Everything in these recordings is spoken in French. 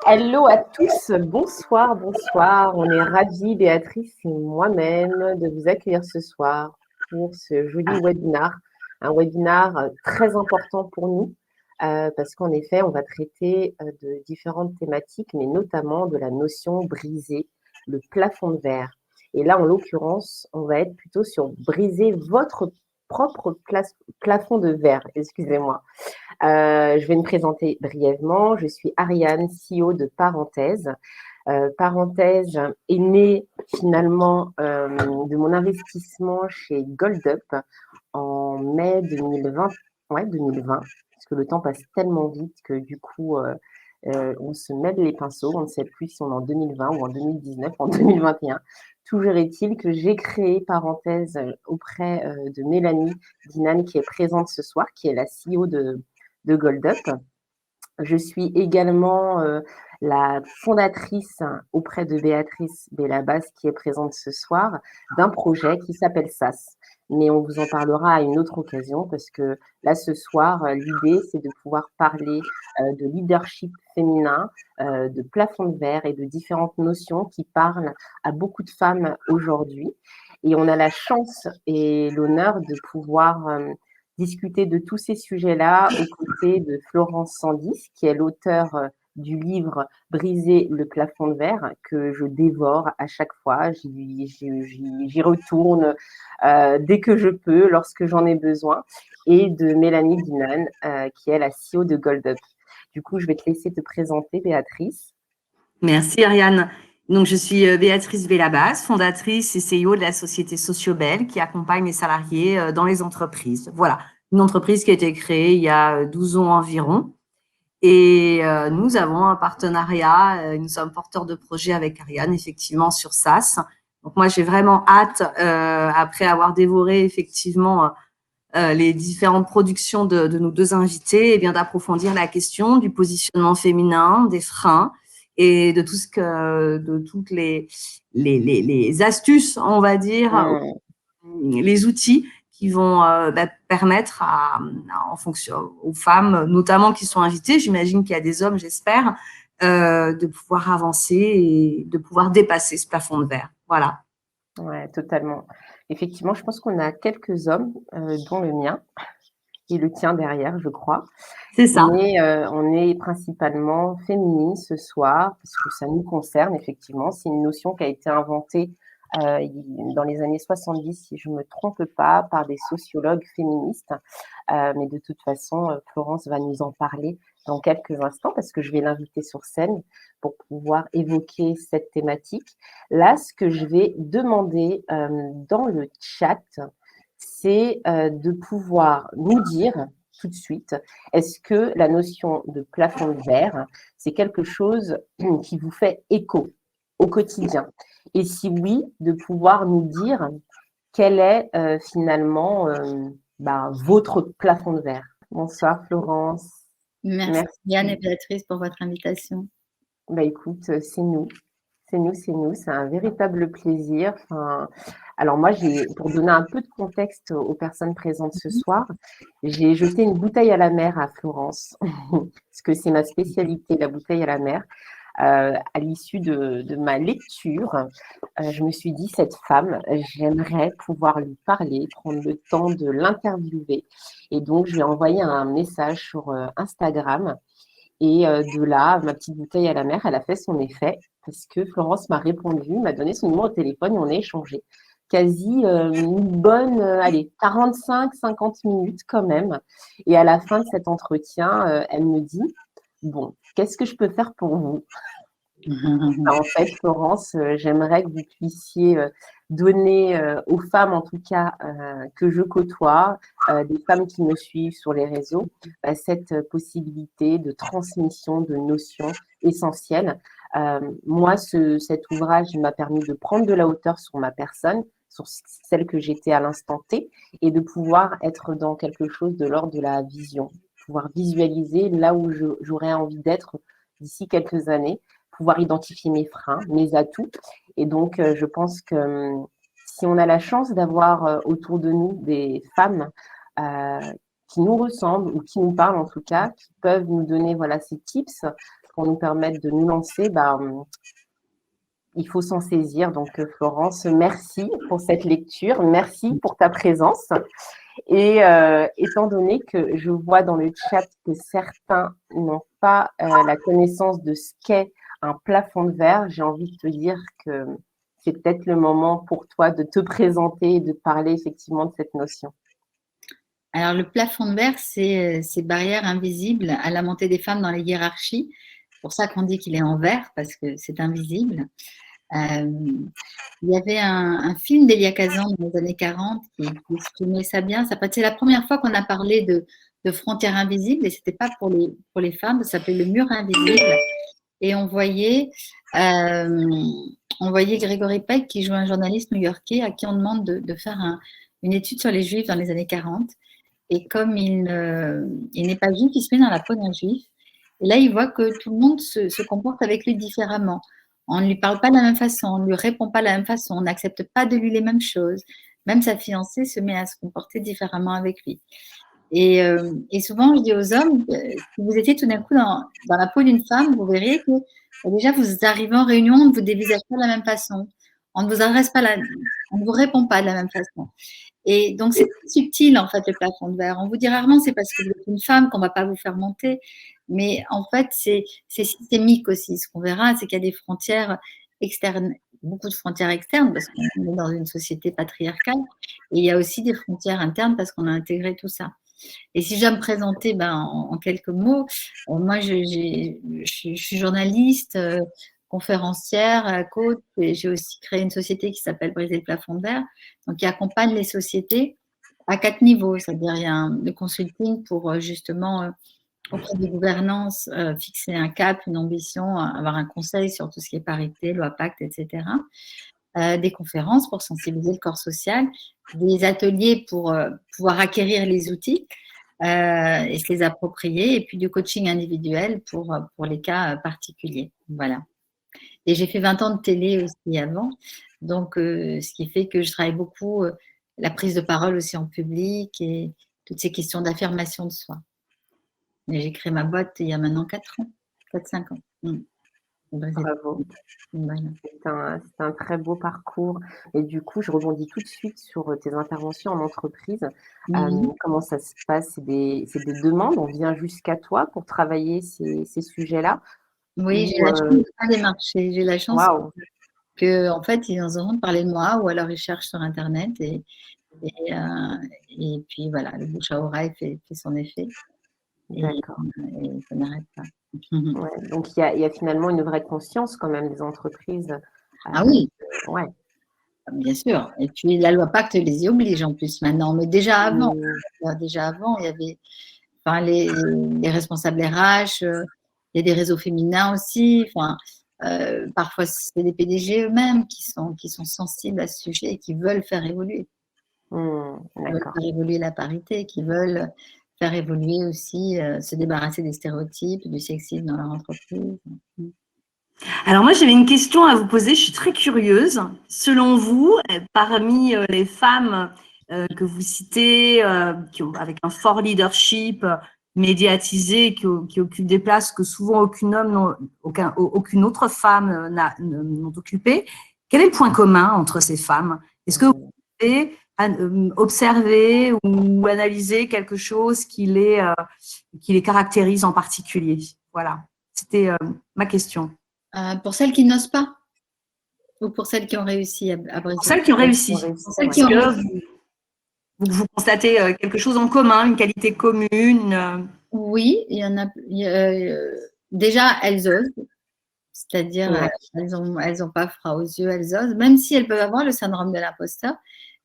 Hello à tous, bonsoir, bonsoir. On est ravis, Béatrice et moi-même, de vous accueillir ce soir pour ce joli webinar. Un webinar très important pour nous parce qu'en effet, on va traiter de différentes thématiques, mais notamment de la notion briser le plafond de verre. Et là, en l'occurrence, on va être plutôt sur briser votre propre plafond de verre, excusez-moi. Je vais me présenter brièvement. Je suis Ariane, CEO de Parenthèse. Parenthèse est née finalement de mon investissement chez GoldUp en mai 2020. Ouais, 2020, parce que le temps passe tellement vite que du coup, on se mêle les pinceaux. On ne sait plus si on est en 2020 ou en 2019, en 2021. Toujours est-il que j'ai créé Parenthèse auprès de Mélanie Dinan, qui est présente ce soir, qui est la CEO de GoldUp. Je suis également la fondatrice auprès de Béatrice Bellabas, qui est présente ce soir, d'un projet qui s'appelle SAS. Mais on vous en parlera à une autre occasion parce que là, ce soir, l'idée, c'est de pouvoir parler de leadership féminin, de plafond de verre et de différentes notions qui parlent à beaucoup de femmes aujourd'hui. Et on a la chance et l'honneur de pouvoir discuter de tous ces sujets-là aux côtés de Florence Sandis, qui est l'auteur du livre Briser le plafond de verre, que je dévore à chaque fois. J'y retourne dès que je peux, lorsque j'en ai besoin, et de Mélanie Dinan, qui est la CEO de GoldUp. Du coup, je vais te laisser te présenter, Béatrice. Merci Ariane. Donc, je suis Béatrice Bellabas, fondatrice et CEO de la société Sociobel qui accompagne les salariés dans les entreprises. Voilà, une entreprise qui a été créée il y a 12 ans environ. Et nous avons un partenariat, nous sommes porteurs de projet avec Ariane, effectivement, sur SAS. Donc, moi, j'ai vraiment hâte, après avoir dévoré, effectivement, les différentes productions de nos deux invités, et bien d'approfondir la question du positionnement féminin, des freins, et de toutes les astuces, on va dire, les outils qui vont permettre en fonction aux femmes, notamment qui sont invitées, j'imagine qu'il y a des hommes, j'espère, de pouvoir avancer et de pouvoir dépasser ce plafond de verre. Voilà. Ouais, totalement. Effectivement, je pense qu'on a quelques hommes, dont le mien et le tien derrière, je crois. C'est ça. Mais on est principalement féminine ce soir, parce que ça nous concerne, effectivement. C'est une notion qui a été inventée dans les années 70, si je ne me trompe pas, par des sociologues féministes. Mais de toute façon, Florence va nous en parler dans quelques instants, parce que je vais l'inviter sur scène pour pouvoir évoquer cette thématique. Là, ce que je vais demander dans le chat, c'est de pouvoir nous dire tout de suite, est-ce que la notion de plafond de verre, c'est quelque chose qui vous fait écho au quotidien? Et si oui, de pouvoir nous dire quel est finalement votre plafond de verre. Bonsoir Florence. Merci Yann et Béatrice pour votre invitation. Écoute, c'est nous. C'est un véritable plaisir. Alors moi, pour donner un peu de contexte aux personnes présentes ce soir, j'ai jeté une bouteille à la mer à Florence, parce que c'est ma spécialité, la bouteille à la mer. À l'issue de ma lecture, je me suis dit, cette femme, j'aimerais pouvoir lui parler, prendre le temps de l'interviewer. Et donc, je lui ai envoyé un message sur Instagram. Et de là, ma petite bouteille à la mer, elle a fait son effet parce que Florence m'a répondu, m'a donné son numéro de téléphone et on a échangé. Quasi une bonne, 45-50 minutes quand même. Et à la fin de cet entretien, elle me dit, bon, qu'est-ce que je peux faire pour vous? En fait, Florence, j'aimerais que vous puissiez donner aux femmes, en tout cas, que je côtoie, des femmes qui me suivent sur les réseaux, cette possibilité de transmission de notions essentielles. Moi, cet ouvrage m'a permis de prendre de la hauteur sur ma personne, sur celle que j'étais à l'instant T, et de pouvoir être dans quelque chose de l'ordre de la vision, pouvoir visualiser là où j'aurais envie d'être d'ici quelques années, pouvoir identifier mes freins, mes atouts. Et donc, je pense que si on a la chance d'avoir autour de nous des femmes qui nous ressemblent ou qui nous parlent en tout cas, qui peuvent nous donner voilà, ces tips pour nous permettre de nous lancer, il faut s'en saisir. Donc, Florence, merci pour cette lecture. Merci pour ta présence. Et étant donné que je vois dans le chat que certains n'ont pas la connaissance de ce qu'est un plafond de verre, j'ai envie de te dire que c'est peut-être le moment pour toi de te présenter et de parler effectivement de cette notion. Alors, le plafond de verre, c'est ces barrières invisibles à la montée des femmes dans les hiérarchies. C'est pour ça qu'on dit qu'il est en verre, parce que c'est invisible. Il y avait un film d'Elia Kazan dans les années 40 qui exprimait ça bien. C'est la première fois qu'on a parlé de frontières invisibles, et c'était pas pour les femmes, ça s'appelait le mur invisible. Et on voyait Gregory Peck qui joue un journaliste new-yorkais à qui on demande de faire une étude sur les Juifs dans les années 40. Et comme il n'est pas juif, il se met dans la peau d'un juif. Et là, il voit que tout le monde se comporte avec lui différemment. On ne lui parle pas de la même façon, on ne lui répond pas de la même façon, on n'accepte pas de lui les mêmes choses. Même sa fiancée se met à se comporter différemment avec lui. Et souvent, je dis aux hommes, si vous étiez tout d'un coup dans la peau d'une femme, vous verriez que déjà, vous arrivez en réunion, on ne vous dévisage pas de la même façon. On ne vous adresse pas, on ne vous répond pas de la même façon. Et donc, c'est très subtil, en fait, le plafond de verre. On vous dit rarement, c'est parce que vous êtes une femme qu'on ne va pas vous faire monter. Mais en fait, c'est systémique aussi. Ce qu'on verra, c'est qu'il y a des frontières externes, beaucoup de frontières externes, parce qu'on est dans une société patriarcale. Et il y a aussi des frontières internes parce qu'on a intégré tout ça. Et si je dois me présenter en quelques mots, moi, je suis journaliste, conférencière, coach, et j'ai aussi créé une société qui s'appelle Briser le plafond de verre, donc qui accompagne les sociétés à 4 niveaux, c'est-à-dire il y a le consulting pour justement auprès des gouvernances fixer un cap, une ambition, avoir un conseil sur tout ce qui est parité, loi pacte, etc. Des conférences pour sensibiliser le corps social, des ateliers pour pouvoir acquérir les outils et se les approprier, et puis du coaching individuel pour les cas particuliers. Voilà. Et j'ai fait 20 ans de télé aussi avant, donc ce qui fait que je travaille beaucoup la prise de parole aussi en public et toutes ces questions d'affirmation de soi. Et j'ai créé ma boîte il y a maintenant 4-5 ans. Bravo. Voilà. C'est un très beau parcours. Et du coup, je rebondis tout de suite sur tes interventions en entreprise. Comment ça se passe? C'est des demandes? On vient jusqu'à toi pour travailler ces sujets-là? Oui, j'ai la chance de faire des marchés. J'ai la chance Waouh! qu'en fait, ils ont entendu parler de moi ou alors ils cherchent sur Internet et puis voilà, le bouche à oreille fait son effet. D'accord. Et ça n'arrête pas. Ouais, donc il y a finalement une vraie conscience quand même des entreprises. Ah oui, Ouais. bien sûr. Et puis la loi Pacte les y oblige en plus maintenant. Mais déjà avant, il y avait les responsables RH, il y a des réseaux féminins aussi. Parfois, c'est des PDG eux-mêmes qui sont sensibles à ce sujet et qui veulent faire évoluer. Qui veulent faire évoluer la parité, qui veulent faire évoluer aussi, se débarrasser des stéréotypes, du sexisme dans leur entreprise. Alors moi, j'avais une question à vous poser, je suis très curieuse. Selon vous, parmi les femmes que vous citez, avec un fort leadership médiatisé, qui occupent des places que souvent aucune autre femme n'ont occupées, quel est le point commun entre ces femmes? Est-ce que vous avez observé ou analysé quelque chose qui les caractérise en particulier? Voilà, c'était ma question. Pour celles qui n'osent pas ou pour celles qui ont réussi à briser? Pour celles qui ont réussi. Vous constatez quelque chose en commun, une qualité commune? Oui, il y en a. Déjà, elles osent. C'est-à-dire, elles ont pas froid aux yeux, elles osent, même si elles peuvent avoir le syndrome de l'imposteur,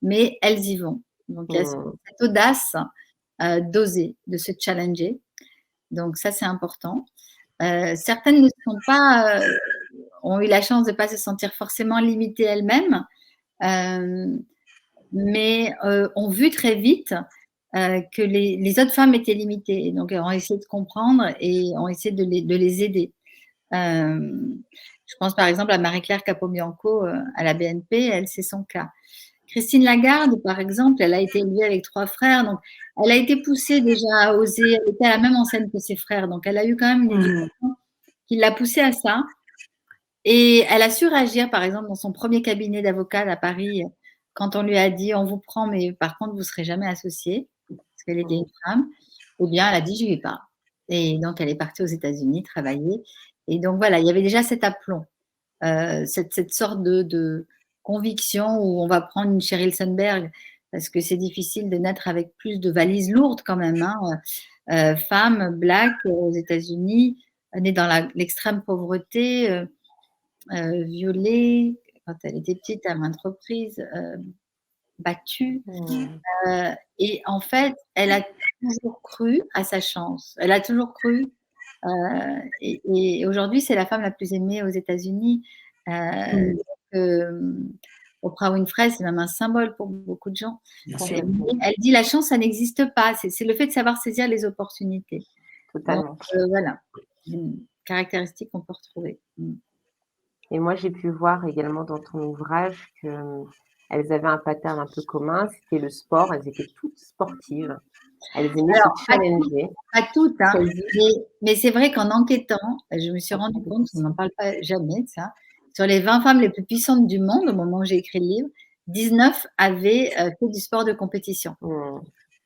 mais elles y vont. Donc, il y a cette audace d'oser, de se challenger. Donc, ça, c'est important. Certaines ne sont pas, ont eu la chance de ne pas se sentir forcément limitées elles-mêmes, mais ont vu très vite que les autres femmes étaient limitées. Et donc, elles ont essayé de comprendre et ont essayé de les aider. Je pense par exemple à Marie-Claire Capobianco à la BNP, elle, c'est son cas. Christine Lagarde, par exemple, elle a été élevée avec 3 frères, donc elle a été poussée déjà à oser, elle était à la même enseigne que ses frères, donc elle a eu quand même une éducation qui l'a poussée à ça. Et elle a su réagir, par exemple, dans son premier cabinet d'avocat à Paris, quand on lui a dit on vous prend, mais par contre, vous ne serez jamais associée, parce qu'elle était une femme, eh bien, elle a dit je n'y vais pas. Et donc, elle est partie aux États-Unis travailler. Et donc, voilà, il y avait déjà cet aplomb, cette sorte de conviction où on va prendre une Sheryl Sandberg, parce que c'est difficile de naître avec plus de valises lourdes quand même. Hein. Femme, black, aux États-Unis, née dans l'extrême pauvreté. Violée quand elle était petite à maintes reprises, battue. Et en fait, elle a toujours cru à sa chance. Elle a toujours cru. Et aujourd'hui, c'est la femme la plus aimée aux États-Unis. Oprah Winfrey, c'est même un symbole pour beaucoup de gens. Elle dit la chance, ça n'existe pas. C'est le fait de savoir saisir les opportunités. Totalement. Donc, voilà, une caractéristique qu'on peut retrouver. Et moi, j'ai pu voir également dans ton ouvrage qu'elles avaient un pattern un peu commun, c'était le sport. Elles étaient toutes sportives. Elles aimaient se challenger. Pas toutes, hein, mais c'est vrai qu'en enquêtant, je me suis rendu compte, on n'en parle pas jamais de ça, sur les 20 femmes les plus puissantes du monde, au moment où j'ai écrit le livre, 19 avaient fait du sport de compétition.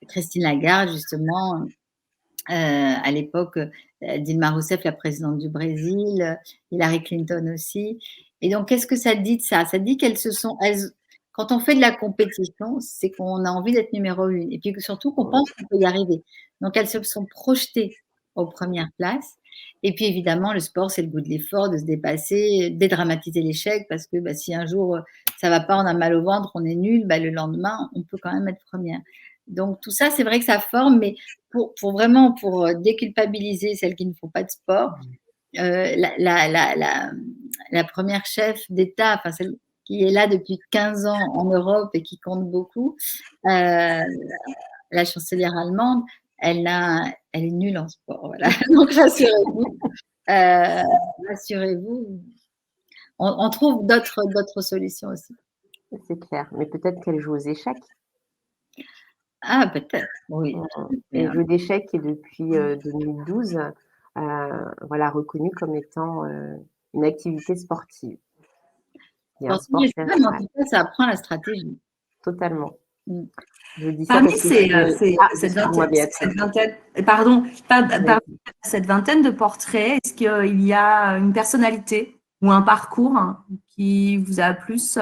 Christine Lagarde, justement, à l'époque, Dilma Rousseff, la présidente du Brésil, Hillary Clinton aussi. Et donc, qu'est-ce que ça dit de ça? Ça dit qu'elles se sont... quand on fait de la compétition, c'est qu'on a envie d'être numéro 1. Et puis surtout qu'on pense qu'on peut y arriver. Donc, elles se sont projetées aux premières places. Et puis, évidemment, le sport, c'est le goût de l'effort, de se dépasser, dédramatiser l'échec. Parce que si un jour, ça ne va pas, on a mal au ventre, on est nul, le lendemain, on peut quand même être première. Donc, tout ça, c'est vrai que ça forme, mais pour déculpabiliser celles qui ne font pas de sport, la première chef d'État, enfin celle qui est là depuis 15 ans en Europe et qui compte beaucoup, la chancelière allemande, elle est nulle en sport. Voilà. Donc, rassurez-vous. On trouve d'autres solutions aussi. C'est clair, mais peut-être qu'elle joue aux échecs. Ah, peut-être, oui. Et le jeu d'échecs est depuis 2012 reconnu comme étant une activité sportive. En tout cas, ça apprend la stratégie. Totalement. Je dis ça parmi cette vingtaine de portraits, est-ce qu'il y a une personnalité ou un parcours qui vous a plus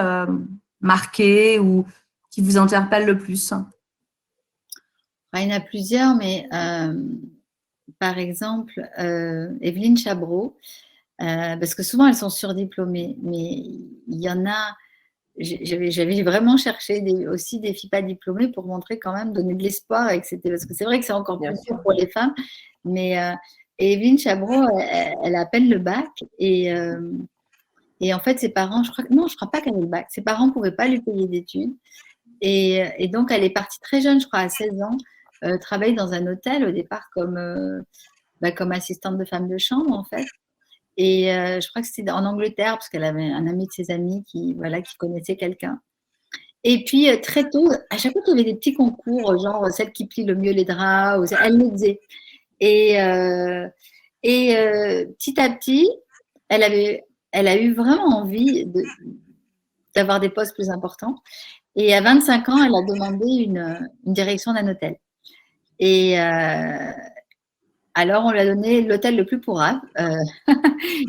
marqué ou qui vous interpelle le plus? Il y en a plusieurs, mais par exemple, Evelyne Chabreau, parce que souvent elles sont surdiplômées, mais il y en a, j'avais vraiment cherché aussi des filles pas diplômées pour montrer quand même, donner de l'espoir, parce que c'est vrai que c'est encore plus dur pour les femmes, mais Evelyne Chabreau, elle a à peine le bac, et en fait ses parents, je crois pas qu'elle ait le bac, ses parents ne pouvaient pas lui payer d'études, et donc elle est partie très jeune, je crois à 16 ans, travailler dans un hôtel au départ comme assistante de femme de chambre en fait. Et je crois que c'était en Angleterre parce qu'elle avait un ami de ses amis qui connaissait quelqu'un. Et puis très tôt, à chaque fois qu'il y avait des petits concours, genre celle qui plie le mieux les draps, elle le faisait. Et petit à petit, elle a eu vraiment envie d'avoir des postes plus importants. Et à 25 ans, elle a demandé une direction d'un hôtel. Et alors, on lui a donné l'hôtel le plus pourrave,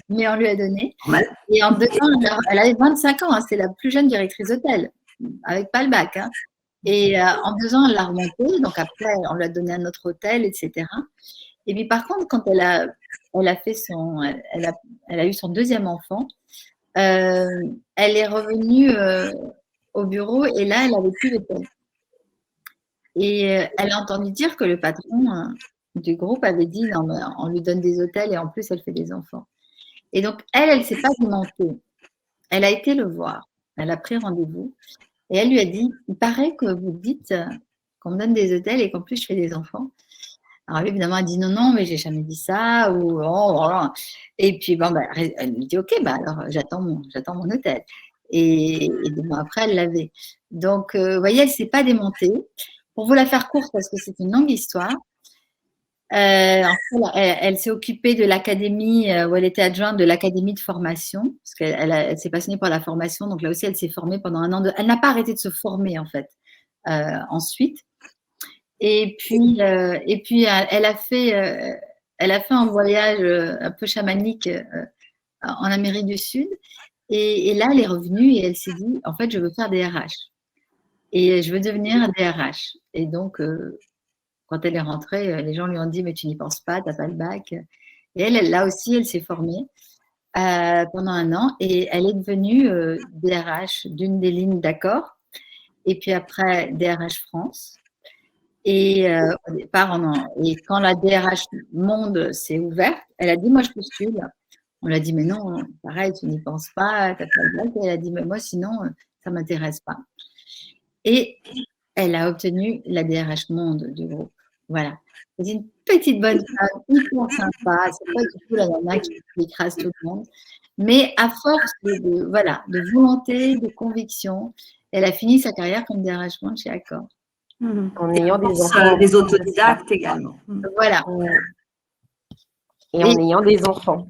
mais on lui a donné. Et en 2 ans, elle avait 25 ans, c'est la plus jeune directrice d'hôtel, avec pas le bac. Et en 2 ans, elle l'a remontée. Donc après, on lui a donné un autre hôtel, etc. Et puis par contre, quand elle a eu son 2e enfant, elle est revenue au bureau et là, elle n'avait plus d'hôtel. Et elle a entendu dire que le patron du groupe avait dit non, mais on lui donne des hôtels et en plus, elle fait des enfants. Et donc, elle ne s'est pas alimentée. Elle a été le voir. Elle a pris rendez-vous et elle lui a dit il paraît que vous dites qu'on me donne des hôtels et qu'en plus, je fais des enfants. Alors, lui, évidemment, elle dit non, mais j'ai jamais dit ça. Et puis, elle lui dit ok, alors j'attends mon hôtel. Et bon, après, elle l'avait. Donc, vous voyez, elle ne s'est pas démontée. Pour vous la faire courte, parce que c'est une longue histoire, elle s'est occupée de l'académie, où elle était adjointe de l'académie de formation, parce qu'elle s'est passionnée par la formation, donc là aussi, elle s'est formée pendant un an. Elle n'a pas arrêté de se former, en fait, ensuite. Et puis, elle a fait un voyage un peu chamanique en Amérique du Sud. Et là, elle est revenue et elle s'est dit, en fait, je veux faire des RH. Et je veux devenir DRH. Et donc, quand elle est rentrée, les gens lui ont dit, mais tu n'y penses pas, tu n'as pas le bac. Et elle, là aussi, elle s'est formée pendant un an et elle est devenue DRH d'une des lignes d'accord. Et puis après, DRH France. Et au départ, et quand la DRH Monde s'est ouverte, elle a dit, moi, je postule. On lui a dit, mais non, pareil, tu n'y penses pas, tu n'as pas le bac. Et elle a dit, mais moi, sinon, ça ne m'intéresse pas. Et elle a obtenu la DRH Monde du groupe. Voilà. C'est une petite bonne femme, hyper sympa. C'est pas du tout la nana qui écrase tout le monde. Mais à force de volonté, de conviction, elle a fini sa carrière comme DRH Monde chez Accor. En ayant des enfants. Des autodidactes également. Voilà. Et en ayant des enfants.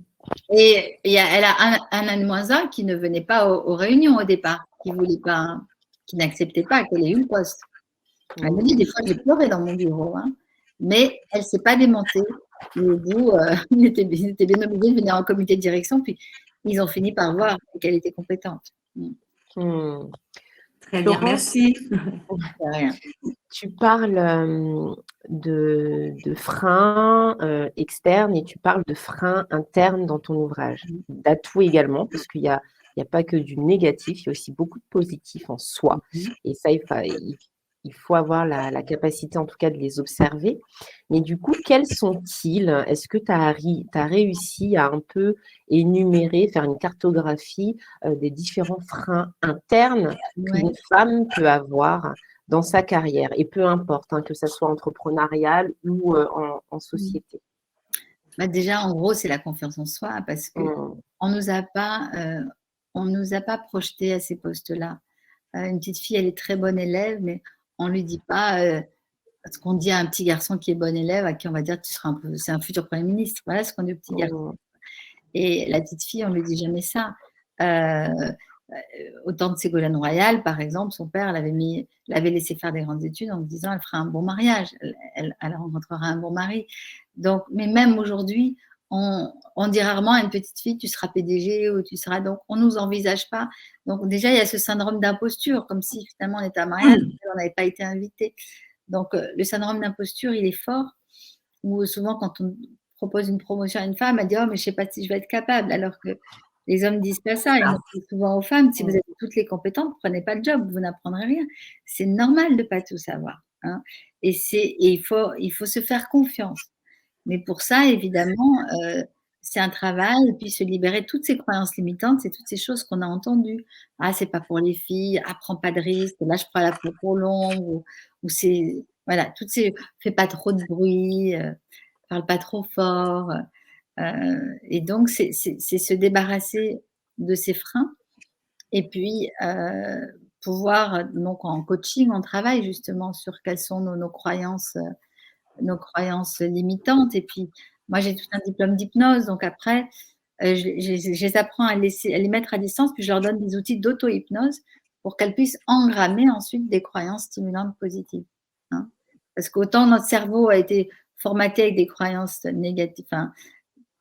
Et elle a un N-1 qui ne venait pas aux réunions au départ, qui voulait pas, qui n'acceptait pas qu'elle ait eu le poste. Elle me dit, des fois, j'ai pleuré dans mon bureau, hein, mais elle ne s'est pas démontée. Et au bout, ils étaient bien obligés de venir en comité de direction, puis ils ont fini par voir qu'elle était compétente. Très bien, merci. Tu parles de freins externes et tu parles de freins internes dans ton ouvrage, d'atouts également, parce qu'il n'y a pas que du négatif, il y a aussi beaucoup de positif en soi. Et ça, il faut avoir la capacité en tout cas de les observer. Mais du coup, quels sont-ils? Est-ce que tu as réussi à un peu énumérer, faire une cartographie des différents freins internes qu'une femme peut avoir dans sa carrière, et peu importe, hein, que ça soit entrepreneurial ou en société? Déjà, en gros, c'est la confiance en soi, parce qu'on ne nous a pas projeté à ces postes-là. Une petite fille, elle est très bonne élève, mais on ne lui dit pas ce qu'on dit à un petit garçon qui est bon élève, à qui on va dire c'est un futur Premier ministre. Voilà ce qu'on dit au petit garçon. Et la petite fille, on ne lui dit jamais ça. Au temps de Ségolène Royal, par exemple, son père l'avait laissé faire des grandes études en lui disant elle fera un bon mariage, elle rencontrera un bon mari. Donc, mais même aujourd'hui, on dit rarement à une petite fille tu seras PDG ou tu seras. Donc, on ne nous envisage pas. Donc, déjà, il y a ce syndrome d'imposture, comme si finalement on était à mariage et on n'avait pas été invité. Donc, le syndrome d'imposture, il est fort. Ou souvent, quand on propose une promotion à une femme, elle dit oh, mais je ne sais pas si je vais être capable. Alors que les hommes disent pas ça. Ils disent souvent aux femmes si vous avez toutes les compétences, prenez pas le job, vous n'apprendrez rien. C'est normal de ne pas tout savoir. Hein. Et il faut se faire confiance. Mais pour ça, évidemment, c'est un travail, et puis se libérer de toutes ces croyances limitantes, c'est toutes ces choses qu'on a entendues. Ah, c'est pas pour les filles, ah, prends pas de risques, là, je prends la peau pour l'ombre, ou c'est, voilà, toutes ces, fais pas trop de bruit, parle pas trop fort. Et donc, c'est se débarrasser de ces freins, et puis pouvoir, donc en coaching, on travaille justement sur quelles sont nos croyances limitantes. Et puis, moi, j'ai tout un diplôme d'hypnose. Donc, après, je les apprends à les mettre à distance, puis je leur donne des outils d'auto-hypnose pour qu'elles puissent engrammer ensuite des croyances stimulantes positives. Hein. Parce qu'autant notre cerveau a été formaté avec des croyances négatives. Enfin,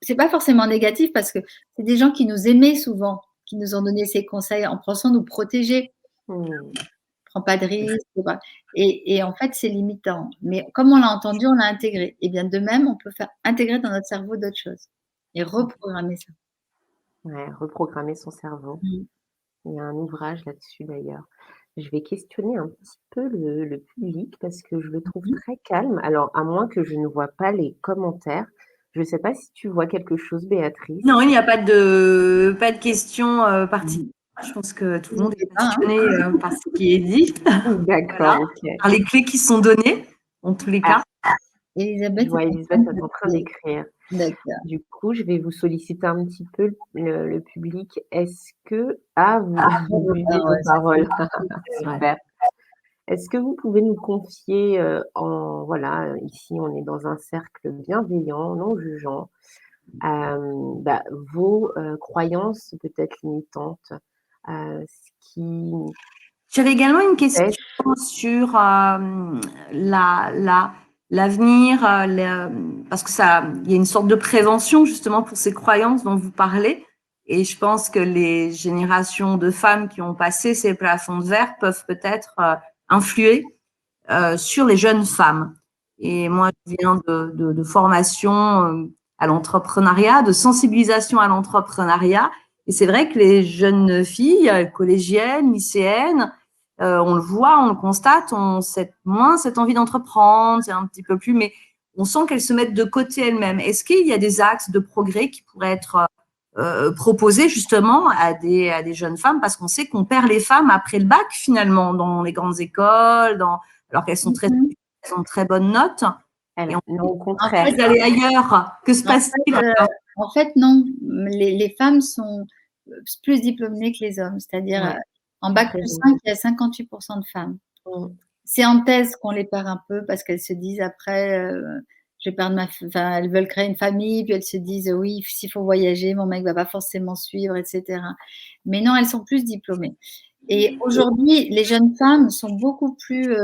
c'est pas forcément négatif parce que c'est des gens qui nous aimaient souvent, qui nous ont donné ces conseils en pensant nous protéger. Prends pas de risque. Et en fait, c'est limitant. Mais comme on l'a entendu, on l'a intégré. Et bien de même, on peut faire intégrer dans notre cerveau d'autres choses et reprogrammer ça. Ouais, reprogrammer son cerveau. Il y a un ouvrage là-dessus d'ailleurs. Je vais questionner un petit peu le public parce que je le trouve très calme. Alors, à moins que je ne vois pas les commentaires. Je ne sais pas si tu vois quelque chose, Béatrice. Non, il n'y a pas de questions particulières. Je pense que tout le monde est passionné par ce qui est dit. D'accord. Voilà. Okay. Par les clés qui sont données, en tous les cas. Elisabeth Je vois est en Elisabeth train est en train d'écrire. D'accord. Du coup, je vais vous solliciter un petit peu le public. Est-ce que vous Après vos buvez vos paroles, ça paroles. C'est vrai. Super. Est-ce que vous pouvez nous confier, voilà, ici on est dans un cercle bienveillant, non jugeant, vos, croyances peut-être limitantes, ce qui J'avais également une question fait sur l'avenir, parce que il y a une sorte de prévention justement pour ces croyances dont vous parlez. Et je pense que les générations de femmes qui ont passé ces plafonds de verre peuvent peut-être influer sur les jeunes femmes. Et moi, je viens de formation à l'entrepreneuriat, de sensibilisation à l'entrepreneuriat. Et c'est vrai que les jeunes filles, collégiennes, lycéennes, on le voit, on le constate, ont moins cette envie d'entreprendre, c'est un petit peu plus, mais on sent qu'elles se mettent de côté elles-mêmes. Est-ce qu'il y a des axes de progrès qui pourraient être proposés justement à des jeunes femmes, parce qu'on sait qu'on perd les femmes après le bac finalement dans les grandes écoles, alors qu'elles sont Mhm. elles ont de très bonnes notes. Et on non, au En contraire. fait, d'aller ailleurs. Que se en passe-t-il fait, alors? en fait, non. Les femmes sont plus diplômées que les hommes. C'est-à-dire, Ouais, en c'est bac très plus juste. 5, il y a 58% de femmes. Mmh. C'est en thèse qu'on les perd un peu parce qu'elles se disent après, je vais perdre enfin, elles veulent créer une famille, puis elles se disent, oui, s'il faut voyager, mon mec va pas forcément suivre, etc. Mais non, elles sont plus diplômées. Et aujourd'hui, les jeunes femmes sont beaucoup plus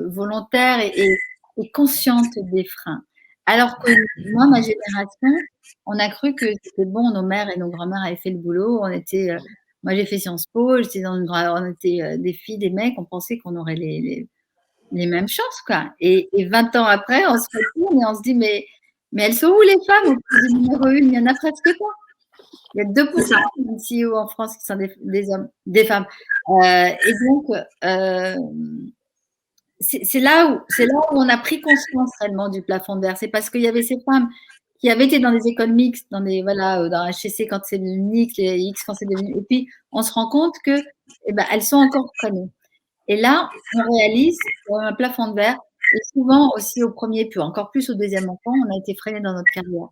volontaires et conscientes des freins. Alors que moi, ma génération, on a cru que c'était bon, nos mères et nos grand-mères avaient fait le boulot. Moi, j'ai fait Sciences Po, on était des filles, des mecs, on pensait qu'on aurait les mêmes chances, quoi. Et 20 ans après, on se retourne et on se dit, mais elles sont où les femmes au poste de numéro 1? Il y en a presque pas. Il y a 2% de CEO en France qui sont des hommes, des femmes. Et donc, c'est là où on a pris conscience réellement du plafond de verre. C'est parce qu'il y avait ces femmes qui avaient été dans des écoles mixtes, dans HEC quand c'est devenu mixte, les X quand c'est devenu. Et puis, on se rend compte que, elles sont encore freinées. Et là, on réalise qu'il y a un plafond de verre. Et souvent aussi au premier, puis encore plus au deuxième enfant, on a été freiné dans notre carrière.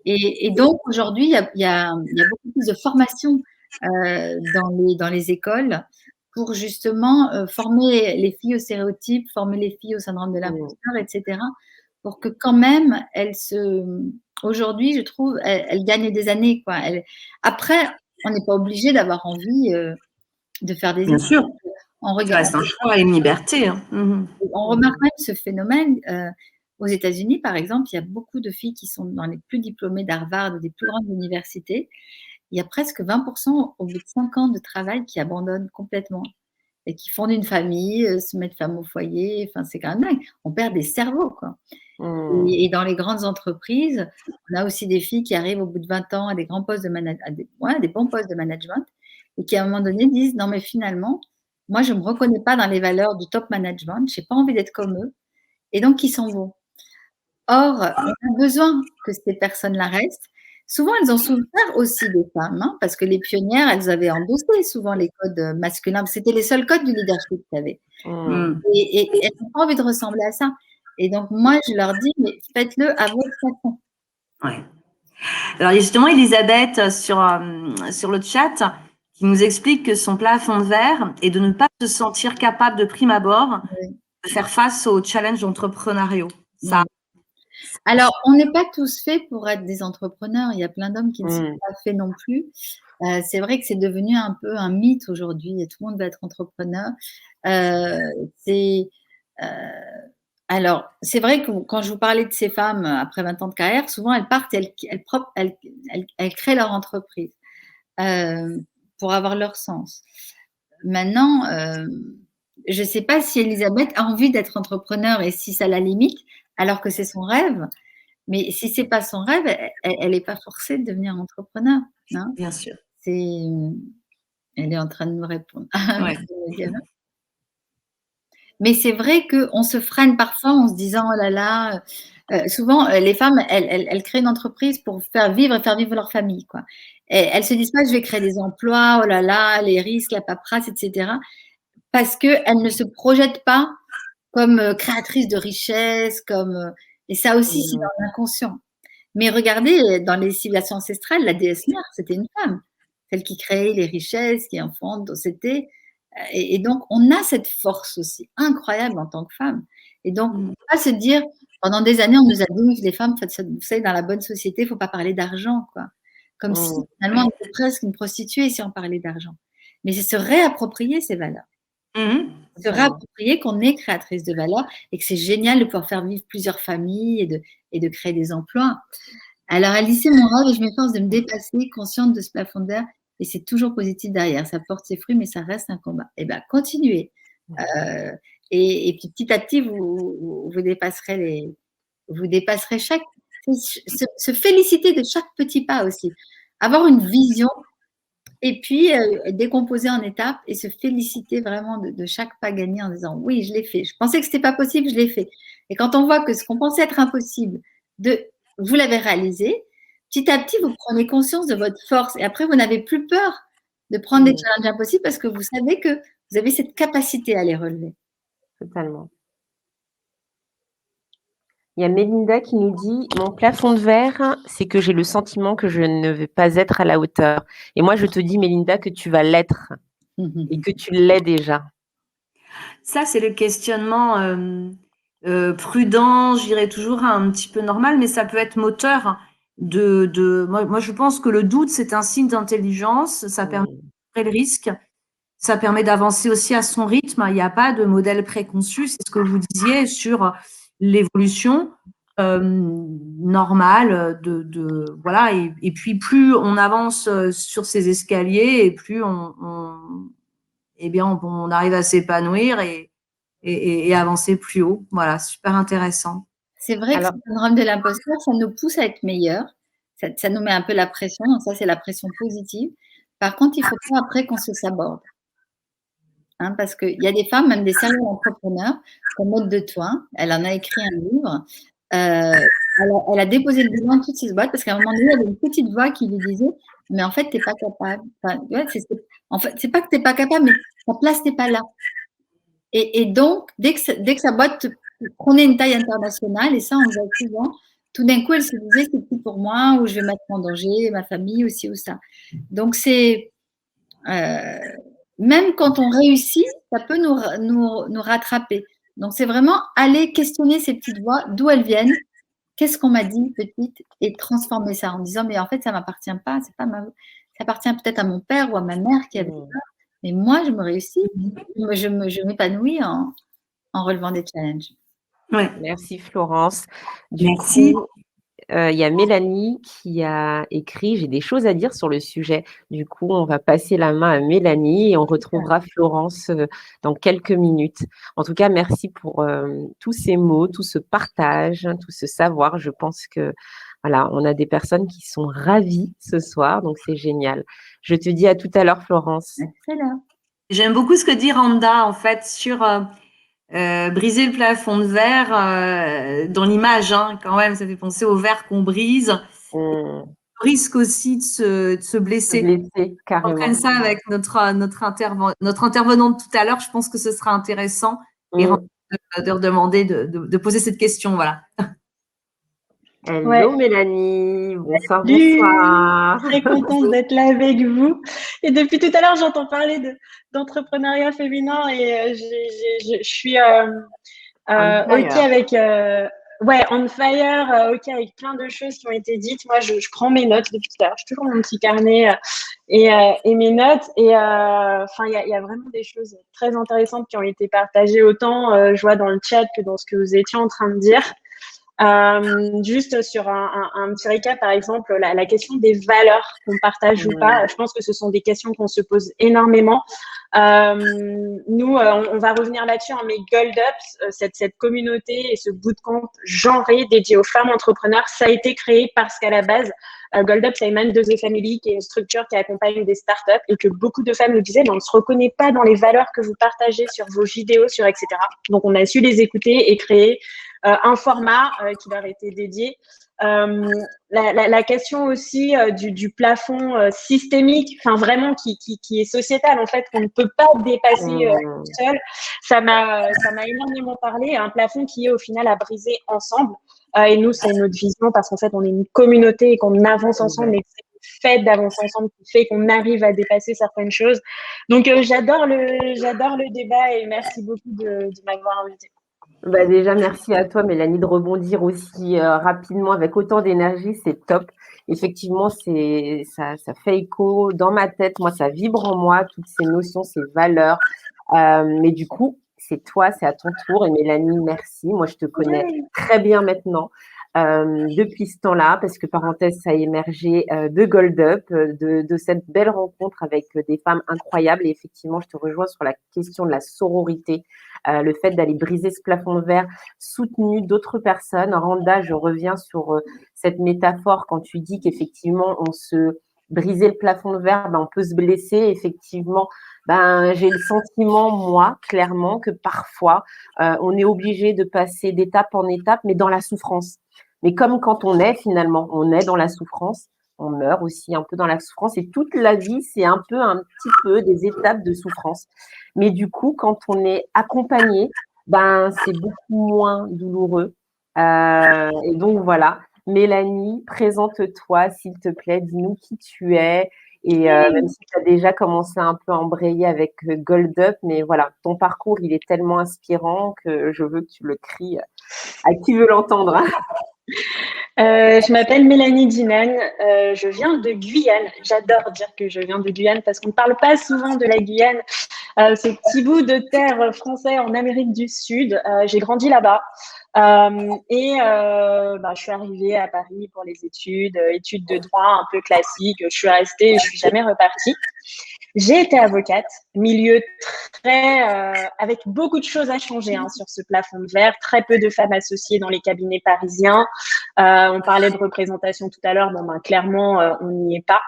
Et donc, aujourd'hui, il y a beaucoup plus de formation dans les écoles pour justement former les filles aux stéréotypes, former les filles au syndrome de l'imposteur, etc. Pour que quand même, aujourd'hui, je trouve, elles gagnent des années, quoi. Après, on n'est pas obligé d'avoir envie de faire des Bien études. sûr, On ça regarde, reste un choix et une liberté. Hein. on remarque même ce phénomène. Aux États-Unis, par exemple, il y a beaucoup de filles qui sont dans les plus diplômées d'Harvard ou des plus grandes universités. Il y a presque 20% au bout de 5 ans de travail qui abandonnent complètement et qui fondent une famille, se mettent femme au foyer. Enfin, c'est quand même dingue. On perd des cerveaux, quoi. Et dans les grandes entreprises, on a aussi des filles qui arrivent au bout de 20 ans à des grands postes de des bons postes de management et qui, à un moment donné, disent non, mais finalement, moi, je ne me reconnais pas dans les valeurs du top management, je n'ai pas envie d'être comme eux, et donc ils s'en vont. Or, on a besoin que ces personnes-là restent. Souvent, elles ont souffert aussi des femmes, hein, parce que les pionnières, elles avaient endossé souvent les codes masculins. C'était les seuls codes du leadership qu'il y avait. Et elles n'ont pas envie de ressembler à ça. Et donc, moi, je leur dis, mais faites-le à votre façon. Ouais. Alors, justement, Elisabeth, sur le chat, qui nous explique que son plafond de verre est de ne pas se sentir capable de prime abord de faire face aux challenges entrepreneuriaux. Ça. Alors, on n'est pas tous faits pour être des entrepreneurs. Il y a plein d'hommes qui ne sont pas faits non plus. C'est vrai que c'est devenu un peu un mythe aujourd'hui et tout le monde va être entrepreneur. Alors, c'est vrai que quand je vous parlais de ces femmes après 20 ans de carrière, souvent elles partent, elles créent leur entreprise pour avoir leur sens. Maintenant, je ne sais pas si Elisabeth a envie d'être entrepreneur et si ça la limite, alors que c'est son rêve. Mais si ce n'est pas son rêve, elle n'est pas forcée de devenir entrepreneur. Hein. Bien sûr. Elle est en train de me répondre. Ouais. Mais c'est vrai qu'on se freine parfois en se disant, oh là là, souvent les femmes, elles créent une entreprise pour faire vivre leur famille, quoi. Et elles se disent pas, je vais créer des emplois, oh là là, les risques, la paperasse, etc. Parce qu'elles ne se projettent pas comme créatrices de richesse, comme Et ça aussi, c'est dans l'inconscient. Mais regardez, dans les civilisations ancestrales, la déesse mère, c'était une femme. Celle qui crée les richesses, qui enfante, c'était… Et donc, on a cette force aussi incroyable en tant que femme. Et donc, on ne peut pas se dire, pendant des années, on nous a dit, les femmes, vous savez, dans la bonne société, il ne faut pas parler d'argent, quoi. Comme si, finalement, on était presque une prostituée si on parlait d'argent. Mais c'est se réapproprier ces valeurs. Se réapproprier qu'on est créatrice de valeur et que c'est génial de pouvoir faire vivre plusieurs familles et de créer des emplois. Alors, à lycée, mon rêve, et je m'efforce de me dépasser, consciente de ce plafond de verre, et c'est toujours positif derrière. Ça porte ses fruits, mais ça reste un combat. Eh bien, continuez. Et puis, petit à petit, vous dépasserez chaque… Se féliciter de chaque petit pas aussi. Avoir une vision et puis décomposer en étapes et se féliciter vraiment de chaque pas gagné en disant « Oui, je l'ai fait. Je pensais que ce n'était pas possible, je l'ai fait. » Et quand on voit que ce qu'on pensait être impossible, vous l'avez réalisé, petit à petit, vous prenez conscience de votre force. Et après, vous n'avez plus peur de prendre des challenges impossibles parce que vous savez que vous avez cette capacité à les relever. Totalement. Il y a Mélinda qui nous dit « Mon plafond de verre, c'est que j'ai le sentiment que je ne vais pas être à la hauteur. » Et moi, je te dis, Mélinda, que tu vas l'être et que tu l'es déjà. Ça, c'est le questionnement prudent, je dirais toujours un petit peu normal, mais ça peut être moteur moi, je pense que le doute, c'est un signe d'intelligence, ça permet de prendre le risque, ça permet d'avancer aussi à son rythme. Il n'y a pas de modèle préconçu, c'est ce que vous disiez sur l'évolution normale voilà. Et puis plus on avance sur ces escaliers et plus eh bien, on arrive à s'épanouir et avancer plus haut. Voilà, super intéressant. C'est vrai que le syndrome de l'imposteur, ça nous pousse à être meilleurs. Ça nous met un peu la pression. Donc ça, c'est la pression positive. Par contre, il ne faut pas après qu'on se saborde. Hein, parce qu'il y a des femmes, même des serial entrepreneurs, comme Maud de Toin, elle en a écrit un livre. Elle a déposé le bilan de toutes ces boîtes parce qu'à un moment donné, il y avait une petite voix qui lui disait « Mais en fait, tu n'es pas capable. » En fait, c'est pas que tu n'es pas capable, mais ta place n'est pas là. Et donc, dès que sa boîte prenait une taille internationale, et ça, on le voit souvent, tout d'un coup, elle se disait « C'est plus pour moi, ou je vais mettre en danger ma famille, ou ci ou ça. » Donc, c'est… même quand on réussit, ça peut nous rattraper. Donc, c'est vraiment aller questionner ces petites voix, d'où elles viennent, qu'est-ce qu'on m'a dit, petite, et transformer ça en disant, mais en fait, ça ne m'appartient pas, ça appartient peut-être à mon père ou à ma mère qui avait peur, mais moi, je me réussis, je m'épanouis en relevant des challenges. Ouais. Merci, Florence. Merci. Il y a Mélanie qui a écrit « J'ai des choses à dire sur le sujet ». Du coup, on va passer la main à Mélanie et on retrouvera Florence dans quelques minutes. En tout cas, merci pour tous ces mots, tout ce partage, tout ce savoir. Je pense que voilà, on a des personnes qui sont ravies ce soir, donc c'est génial. Je te dis à tout à l'heure, Florence. J'aime beaucoup ce que dit Randa, en fait, sur… briser le plafond de verre dans l'image, hein, quand même, ça fait penser au verre qu'on brise. On risque aussi de se blesser. Carrément. On prenne ça avec notre intervenante tout à l'heure. Je pense que ce sera intéressant et de redemander de poser cette question. Voilà. Hello Mélanie, bonsoir, bonsoir. Très contente d'être là avec vous. Et depuis tout à l'heure, j'entends parler d'entrepreneuriat féminin et je suis OK avec… on fire, OK avec plein de choses qui ont été dites. Moi, je prends mes notes depuis tout à l'heure. Je suis toujours mon petit carnet et mes notes. Et il y a vraiment des choses très intéressantes qui ont été partagées, autant je vois dans le chat que dans ce que vous étiez en train de dire. Juste sur un petit récap, par exemple, la question des valeurs qu'on partage ou pas, je pense que ce sont des questions qu'on se pose énormément. Nous, on va revenir là-dessus, mais Gold Up, cette communauté et ce bootcamp genré dédié aux femmes entrepreneurs, ça a été créé parce qu'à la base, Gold Up, ça émane de The Family, qui est une structure qui accompagne des startups et que beaucoup de femmes nous disaient, mais on ne se reconnaît pas dans les valeurs que vous partagez sur vos vidéos, etc. Donc, on a su les écouter et créer un format qui leur était dédié la question aussi du plafond systémique, enfin vraiment qui est sociétal en fait, qu'on ne peut pas dépasser seul. Ça m'a énormément parlé. Un plafond qui est au final à briser ensemble. Et nous, c'est notre vision parce qu'en fait, on est une communauté et qu'on avance ensemble. Mais c'est le fait d'avancer ensemble qui fait qu'on arrive à dépasser certaines choses. Donc, j'adore le débat et merci beaucoup de m'avoir invité. Bah déjà, merci à toi, Mélanie, de rebondir aussi rapidement avec autant d'énergie. C'est top. Effectivement, ça fait écho dans ma tête. Moi, ça vibre en moi, toutes ces notions, ces valeurs. Mais du coup, c'est toi, c'est à ton tour. Et Mélanie, merci. Moi, je te connais très bien maintenant depuis ce temps-là, parce que, parenthèse, ça a émergé de Gold Up, de cette belle rencontre avec des femmes incroyables. Et effectivement, je te rejoins sur la question de la sororité, le fait d'aller briser ce plafond de verre soutenu d'autres personnes. Randa, je reviens sur cette métaphore quand tu dis qu'effectivement, briser le plafond de verre, on peut se blesser. Effectivement, j'ai le sentiment, moi, clairement, que parfois, on est obligé de passer d'étape en étape, mais dans la souffrance. Mais comme quand on est dans la souffrance, on meurt aussi un peu dans la souffrance. Et toute la vie, c'est un petit peu des étapes de souffrance. Mais du coup, quand on est accompagné, c'est beaucoup moins douloureux. Et donc, voilà. Mélanie, présente-toi, s'il te plaît. Dis-nous qui tu es. Et même si tu as déjà commencé un peu à embrayer avec Gold Up, mais voilà, ton parcours, il est tellement inspirant que je veux que tu le cries à qui veut l'entendre. Je m'appelle Mélanie Dinan, je viens de Guyane. J'adore dire que je viens de Guyane parce qu'on ne parle pas souvent de la Guyane, ce petit bout de terre français en Amérique du Sud. J'ai grandi là-bas je suis arrivée à Paris pour les études de droit un peu classiques. Je suis restée, je suis jamais repartie. J'ai été avocate, milieu très avec beaucoup de choses à changer sur ce plafond de verre, très peu de femmes associées dans les cabinets parisiens. On parlait de représentation tout à l'heure, clairement on n'y est pas.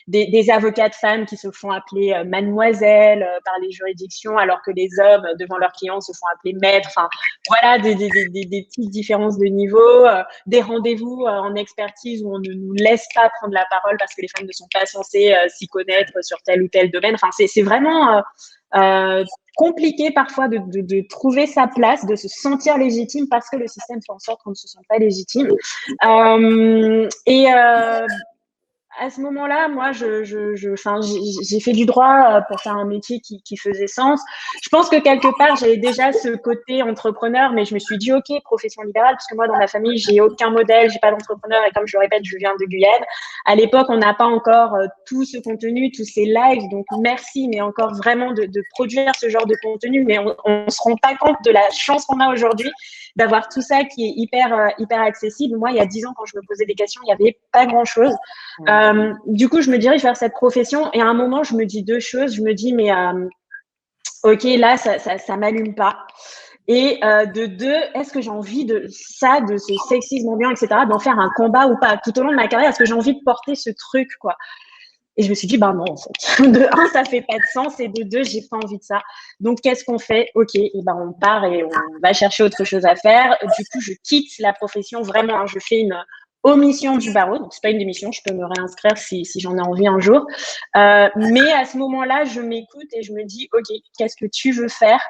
Des avocates femmes qui se font appeler mademoiselle par les juridictions, alors que les hommes devant leurs clients se font appeler maître. Enfin, voilà des petites différences de niveau, des rendez-vous en expertise où on ne nous laisse pas prendre la parole parce que les femmes ne sont pas censées s'y connaître sur tel ou tel domaine. Enfin, c'est vraiment compliqué parfois de trouver sa place, de se sentir légitime parce que le système fait en sorte qu'on ne se sent pas légitime. À ce moment-là, moi, j'ai fait du droit pour faire un métier qui faisait sens. Je pense que quelque part, j'avais déjà ce côté entrepreneur, mais je me suis dit, OK, profession libérale, parce que moi, dans ma famille, j'ai aucun modèle, j'ai pas d'entrepreneur, et comme je le répète, je viens de Guyane. À l'époque, on n'a pas encore tout ce contenu, tous ces lives, donc merci, mais encore vraiment de produire ce genre de contenu, mais on se rend pas compte de la chance qu'on a aujourd'hui d'avoir tout ça qui est hyper accessible. Moi, il y a 10 ans, quand je me posais des questions, il n'y avait pas grand-chose. Du coup, je me dirige vers cette profession et à un moment, je me dis deux choses. Je me dis, mais OK, là, ça m'allume pas. Et de deux, est-ce que j'ai envie de ce sexisme ambiant, etc., d'en faire un combat ou pas tout au long de ma carrière? Est-ce que j'ai envie de porter ce truc, quoi? Et je me suis dit, non, en fait. De un, ça fait pas de sens. Et de deux, j'ai pas envie de ça. Donc, qu'est-ce qu'on fait? OK, et on part et on va chercher autre chose à faire. Du coup, je quitte la profession vraiment. Je fais une omission du barreau. Donc, c'est pas une démission. Je peux me réinscrire si j'en ai envie un jour. Mais à ce moment-là, je m'écoute et je me dis, OK, qu'est-ce que tu veux faire?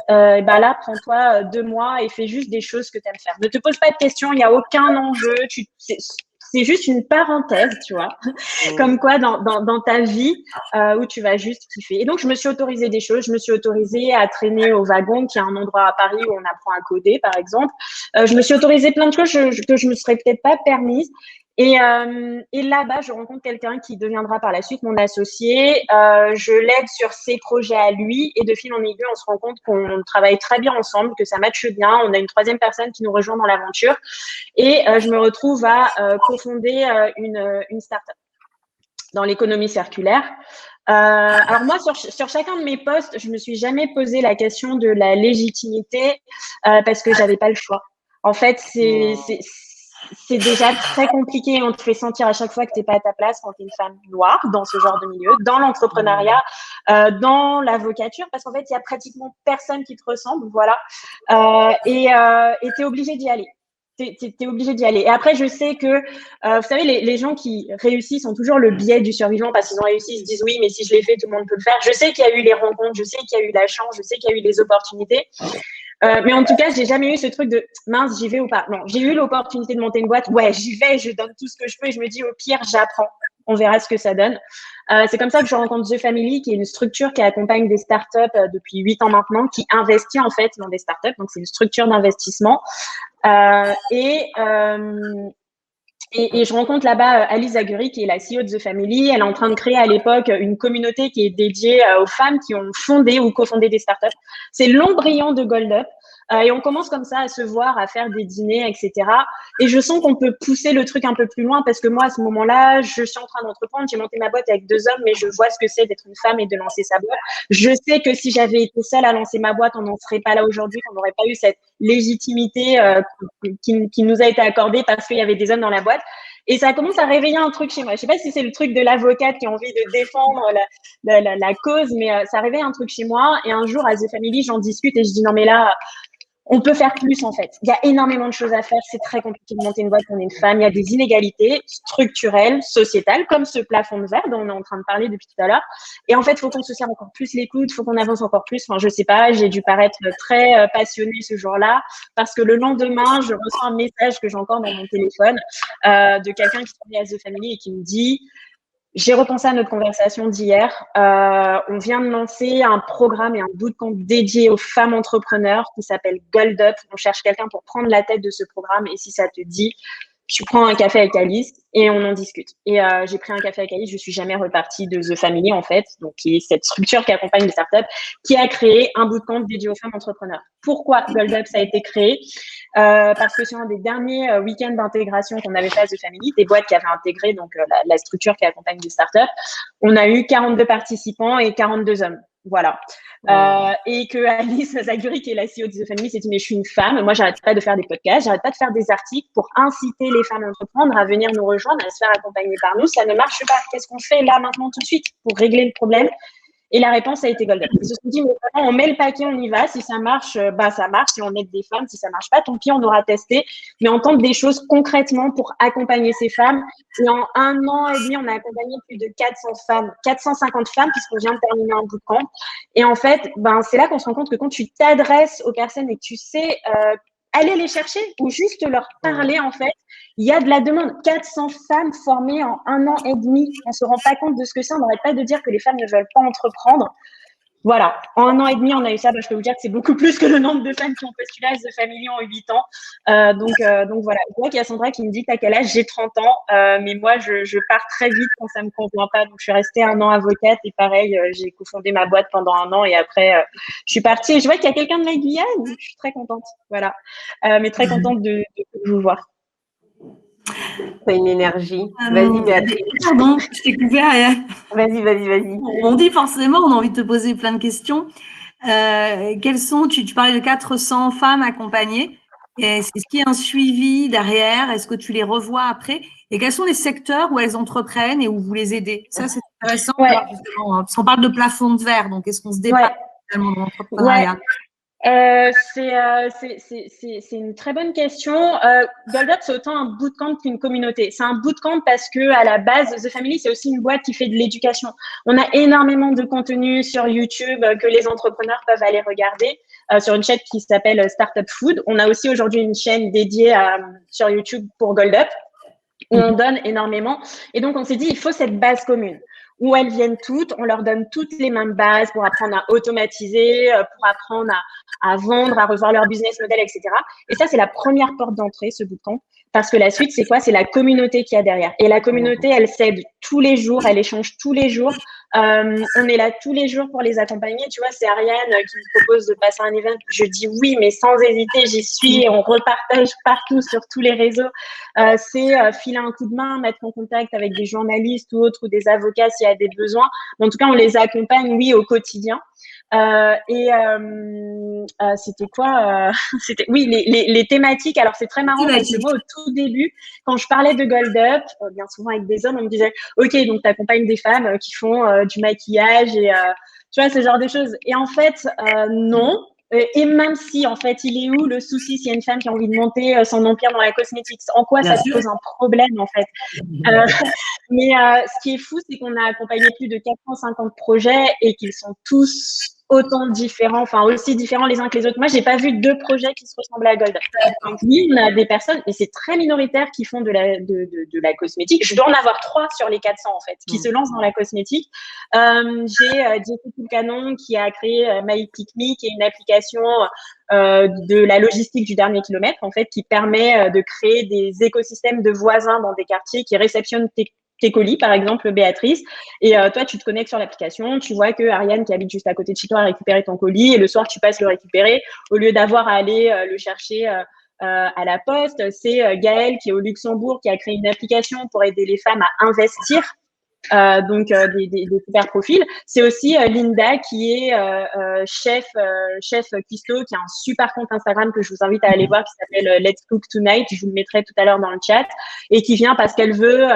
Là, prends-toi 2 mois et fais juste des choses que tu aimes faire. Ne te pose pas de questions. Il n'y a aucun enjeu. C'est juste une parenthèse, tu vois, comme quoi dans ta vie où tu vas juste kiffer. Et donc, je me suis autorisée des choses. Je me suis autorisée à traîner au wagon, qui est un endroit à Paris où on apprend à coder, par exemple. Je me suis autorisée plein de choses que je me serais peut-être pas permise. Et là-bas, je rencontre quelqu'un qui deviendra par la suite mon associé. Je l'aide sur ses projets à lui. Et de fil en aiguille, on se rend compte qu'on travaille très bien ensemble, que ça matche bien. On a une troisième personne qui nous rejoint dans l'aventure. Et je me retrouve à cofonder une start-up dans l'économie circulaire. Alors moi, sur chacun de mes postes, je me suis jamais posé la question de la légitimité parce que j'avais pas le choix. En fait, c'est déjà très compliqué. On te fait sentir à chaque fois que t'es pas à ta place quand t'es une femme noire dans ce genre de milieu, dans l'entrepreneuriat, dans l'avocature, parce qu'en fait, il y a pratiquement personne qui te ressemble, voilà. Et t'es obligé d'y aller. t'es obligé d'y aller. Et après, je sais que, vous savez, les gens qui réussissent ont toujours le biais du survivant parce qu'ils ont réussi, ils se disent oui, mais si je l'ai fait, tout le monde peut le faire. Je sais qu'il y a eu les rencontres, je sais qu'il y a eu la chance, je sais qu'il y a eu les opportunités. Mais en tout cas, j'ai jamais eu ce truc de mince, j'y vais ou pas. Non, j'ai eu l'opportunité de monter une boîte. Ouais, j'y vais, je donne tout ce que je peux et je me dis au pire, j'apprends. On verra ce que ça donne. C'est comme ça que je rencontre The Family, qui est une structure qui accompagne des startups depuis 8 ans maintenant, qui investit en fait dans des startups. Donc, c'est une structure d'investissement. Et je rencontre là-bas Alice Zaguri, qui est la CEO de The Family. Elle est en train de créer à l'époque une communauté qui est dédiée aux femmes qui ont fondé ou cofondé des startups. C'est l'embryon de GoldUp. Et on commence comme ça à se voir, à faire des dîners, etc. Et je sens qu'on peut pousser le truc un peu plus loin parce que moi, à ce moment-là, je suis en train d'entreprendre. J'ai monté ma boîte avec 2 hommes, mais je vois ce que c'est d'être une femme et de lancer sa boîte. Je sais que si j'avais été seule à lancer ma boîte, on n'en serait pas là aujourd'hui, qu'on n'aurait pas eu cette légitimité qui nous a été accordée parce qu'il y avait des hommes dans la boîte. Et ça commence à réveiller un truc chez moi. Je sais pas si c'est le truc de l'avocate qui a envie de défendre la cause, mais ça réveille un truc chez moi. Et un jour, à The Family, j'en discute et je dis non, mais là, on peut faire plus en fait. Il y a énormément de choses à faire. C'est très compliqué de monter une boîte quand on est une femme. Il y a des inégalités structurelles, sociétales, comme ce plafond de verre dont on est en train de parler depuis tout à l'heure. Et en fait, il faut qu'on se serre encore plus les coudes, il faut qu'on avance encore plus. Enfin, je sais pas, j'ai dû paraître très passionnée ce jour-là parce que le lendemain, je reçois un message que j'ai encore dans mon téléphone de quelqu'un qui travaille à The Family et qui me dit j'ai repensé à notre conversation d'hier. On vient de lancer un programme et un bootcamp dédié aux femmes entrepreneurs qui s'appelle GoldUp. On cherche quelqu'un pour prendre la tête de ce programme. Et si ça te dit, tu prends un café avec Alice et on en discute. Et j'ai pris un café avec Alice. Je suis jamais repartie de The Family, en fait, donc qui est cette structure qui accompagne les startups, qui a créé un bootcamp dédié aux femmes entrepreneurs. Pourquoi GoldUp ça a été créé? Parce que sur un des derniers week-ends d'intégration qu'on avait fait à The Family, des boîtes qui avaient intégré donc la structure qui accompagne les startups, on a eu 42 participants et 42 hommes. Voilà. Et que Alice Zaguri, qui est la CEO de The Family, s'est dit mais je suis une femme, moi j'arrête pas de faire des podcasts, j'arrête pas de faire des articles pour inciter les femmes à entreprendre, à venir nous rejoindre, à se faire accompagner par nous. Ça ne marche pas. Qu'est-ce qu'on fait là maintenant tout de suite pour régler le problème? Et la réponse a été GoldUp. Ils se sont dit, mais vraiment, on met le paquet, on y va. Si ça marche, bah ça marche. Si on aide des femmes, si ça marche pas, tant pis, on aura testé. Mais on tente des choses concrètement pour accompagner ces femmes. Et en 1 an et demi, on a accompagné plus de 400 femmes, 450 femmes, puisqu'on vient de terminer un bootcamp. Et en fait, ben c'est là qu'on se rend compte que quand tu t'adresses aux personnes et que tu sais aller les chercher ou juste leur parler, en fait, il y a de la demande. 400 femmes formées en 1 an et demi. On ne se rend pas compte de ce que c'est. On n'arrête pas de dire que les femmes ne veulent pas entreprendre. Voilà. En 1 an et demi, on a eu ça. Ben, je peux vous dire que c'est beaucoup plus que le nombre de femmes qui ont postulé à The Family en 8 ans. Donc voilà. Je vois qu'il y a Sandra qui me dit, t'as quel âge? J'ai 30 ans. Mais moi, je pars très vite quand ça me convient pas. Donc, je suis restée 1 an avocate et pareil, j'ai cofondé ma boîte pendant 1 an et après, je suis partie. Et je vois qu'il y a quelqu'un de la Guyane. Je suis très contente. Voilà. Mais très contente de vous voir. T'as une énergie. Vas-y, Béatrice. Pardon, je t'ai couvert. Vas-y. On dit forcément, on a envie de te poser plein de questions. Quelles sont, tu parlais de 400 femmes accompagnées. Est-ce qu'il y a un suivi derrière? Est-ce que tu les revois après? Et quels sont les secteurs où elles entreprennent et où vous les aidez? Ça, c'est intéressant. Ouais. Parce qu'on parle de plafond de verre. Donc, est-ce qu'on se dépasse tellement dans l'entrepreneuriat? Ouais. C'est une très bonne question. GoldUp, c'est autant un bootcamp qu'une communauté. C'est un bootcamp parce que à la base, The Family, c'est aussi une boîte qui fait de l'éducation. On a énormément de contenu sur YouTube que les entrepreneurs peuvent aller regarder sur une chaîne qui s'appelle Startup Food. On a aussi aujourd'hui une chaîne dédiée sur YouTube pour GoldUp où on donne énormément. Et donc, on s'est dit, il faut cette base commune où elles viennent toutes, on leur donne toutes les mêmes bases pour apprendre à automatiser, pour apprendre à vendre, à revoir leur business model, etc. Et ça, c'est la première porte d'entrée, ce bootcamp. Parce que la suite, c'est quoi? C'est la communauté qu'il y a derrière. Et la communauté, elle s'aide tous les jours, elle échange tous les jours. On est là tous les jours pour les accompagner. Tu vois, c'est Ariane qui me propose de passer un event. Je dis oui, mais sans hésiter, j'y suis. Et on repartage partout sur tous les réseaux. C'est filer un coup de main, mettre en contact avec des journalistes ou autres ou des avocats s'il y a des besoins. En tout cas, on les accompagne, oui, au quotidien. C'était quoi c'était oui les thématiques. Alors c'est très marrant parce que moi au tout début quand je parlais de GoldUp, bien souvent avec des hommes, on me disait ok, donc tu accompagnes des femmes qui font du maquillage et tu vois ce genre de choses. Et en fait non, Et même si, en fait, il est où le souci s'il y a une femme qui a envie de monter son empire dans la cosmétique? En quoi ça te pose un problème, en fait? Mais ce qui est fou, c'est qu'on a accompagné plus de 450 projets et qu'ils sont tous autant différents, enfin aussi différents les uns que les autres. Moi, j'ai pas vu 2 projets qui se ressemblent à Gold. Donc oui, on a des personnes, et c'est très minoritaire, qui font de la cosmétique. Je dois en avoir 3 sur les 400 en fait, qui se lancent dans la cosmétique. J'ai Jeffrey Canon qui a créé My Pick Me, qui est une application de la logistique du dernier kilomètre en fait, qui permet de créer des écosystèmes de voisins dans des quartiers qui réceptionnent tes colis, par exemple, Béatrice, et toi, tu te connectes sur l'application, tu vois que Ariane, qui habite juste à côté de chez toi, a récupéré ton colis, et le soir, tu passes le récupérer, au lieu d'avoir à aller le chercher à la poste. C'est Gaëlle, qui est au Luxembourg, qui a créé une application pour aider les femmes à investir. Donc des super profils. C'est aussi Linda qui est chef cuistot, qui a un super compte Instagram que je vous invite à aller voir, qui s'appelle Let's Cook Tonight. Je vous le mettrai tout à l'heure dans le chat, et qui vient parce qu'elle veut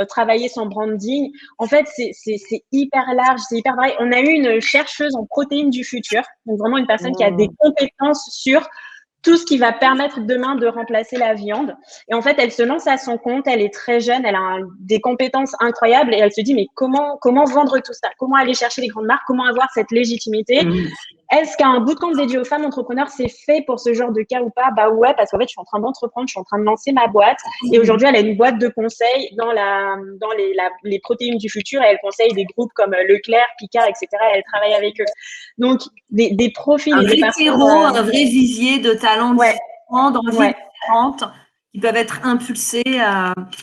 travailler son branding. En fait, c'est hyper large, c'est hyper varié. On a eu une chercheuse en protéines du futur, donc vraiment une personne qui a des compétences sur tout ce qui va permettre demain de remplacer la viande. Et en fait, elle se lance à son compte, elle est très jeune, elle a des compétences incroyables, et elle se dit, mais comment vendre tout ça? Comment aller chercher les grandes marques? Comment avoir cette légitimité? Est-ce qu'un bootcamp dédié aux femmes entrepreneurs, c'est fait pour ce genre de cas ou pas? Bah ouais, parce qu'en fait, je suis en train d'entreprendre, je suis en train de lancer ma boîte. Et aujourd'hui, elle a une boîte de conseils dans les protéines du futur, et elle conseille des groupes comme Leclerc, Picard, etc. Et elle travaille avec eux. Donc, des profils. Un vrai terreau, un vrai visier de talents différents, d'envies différentes, qui peuvent être impulsés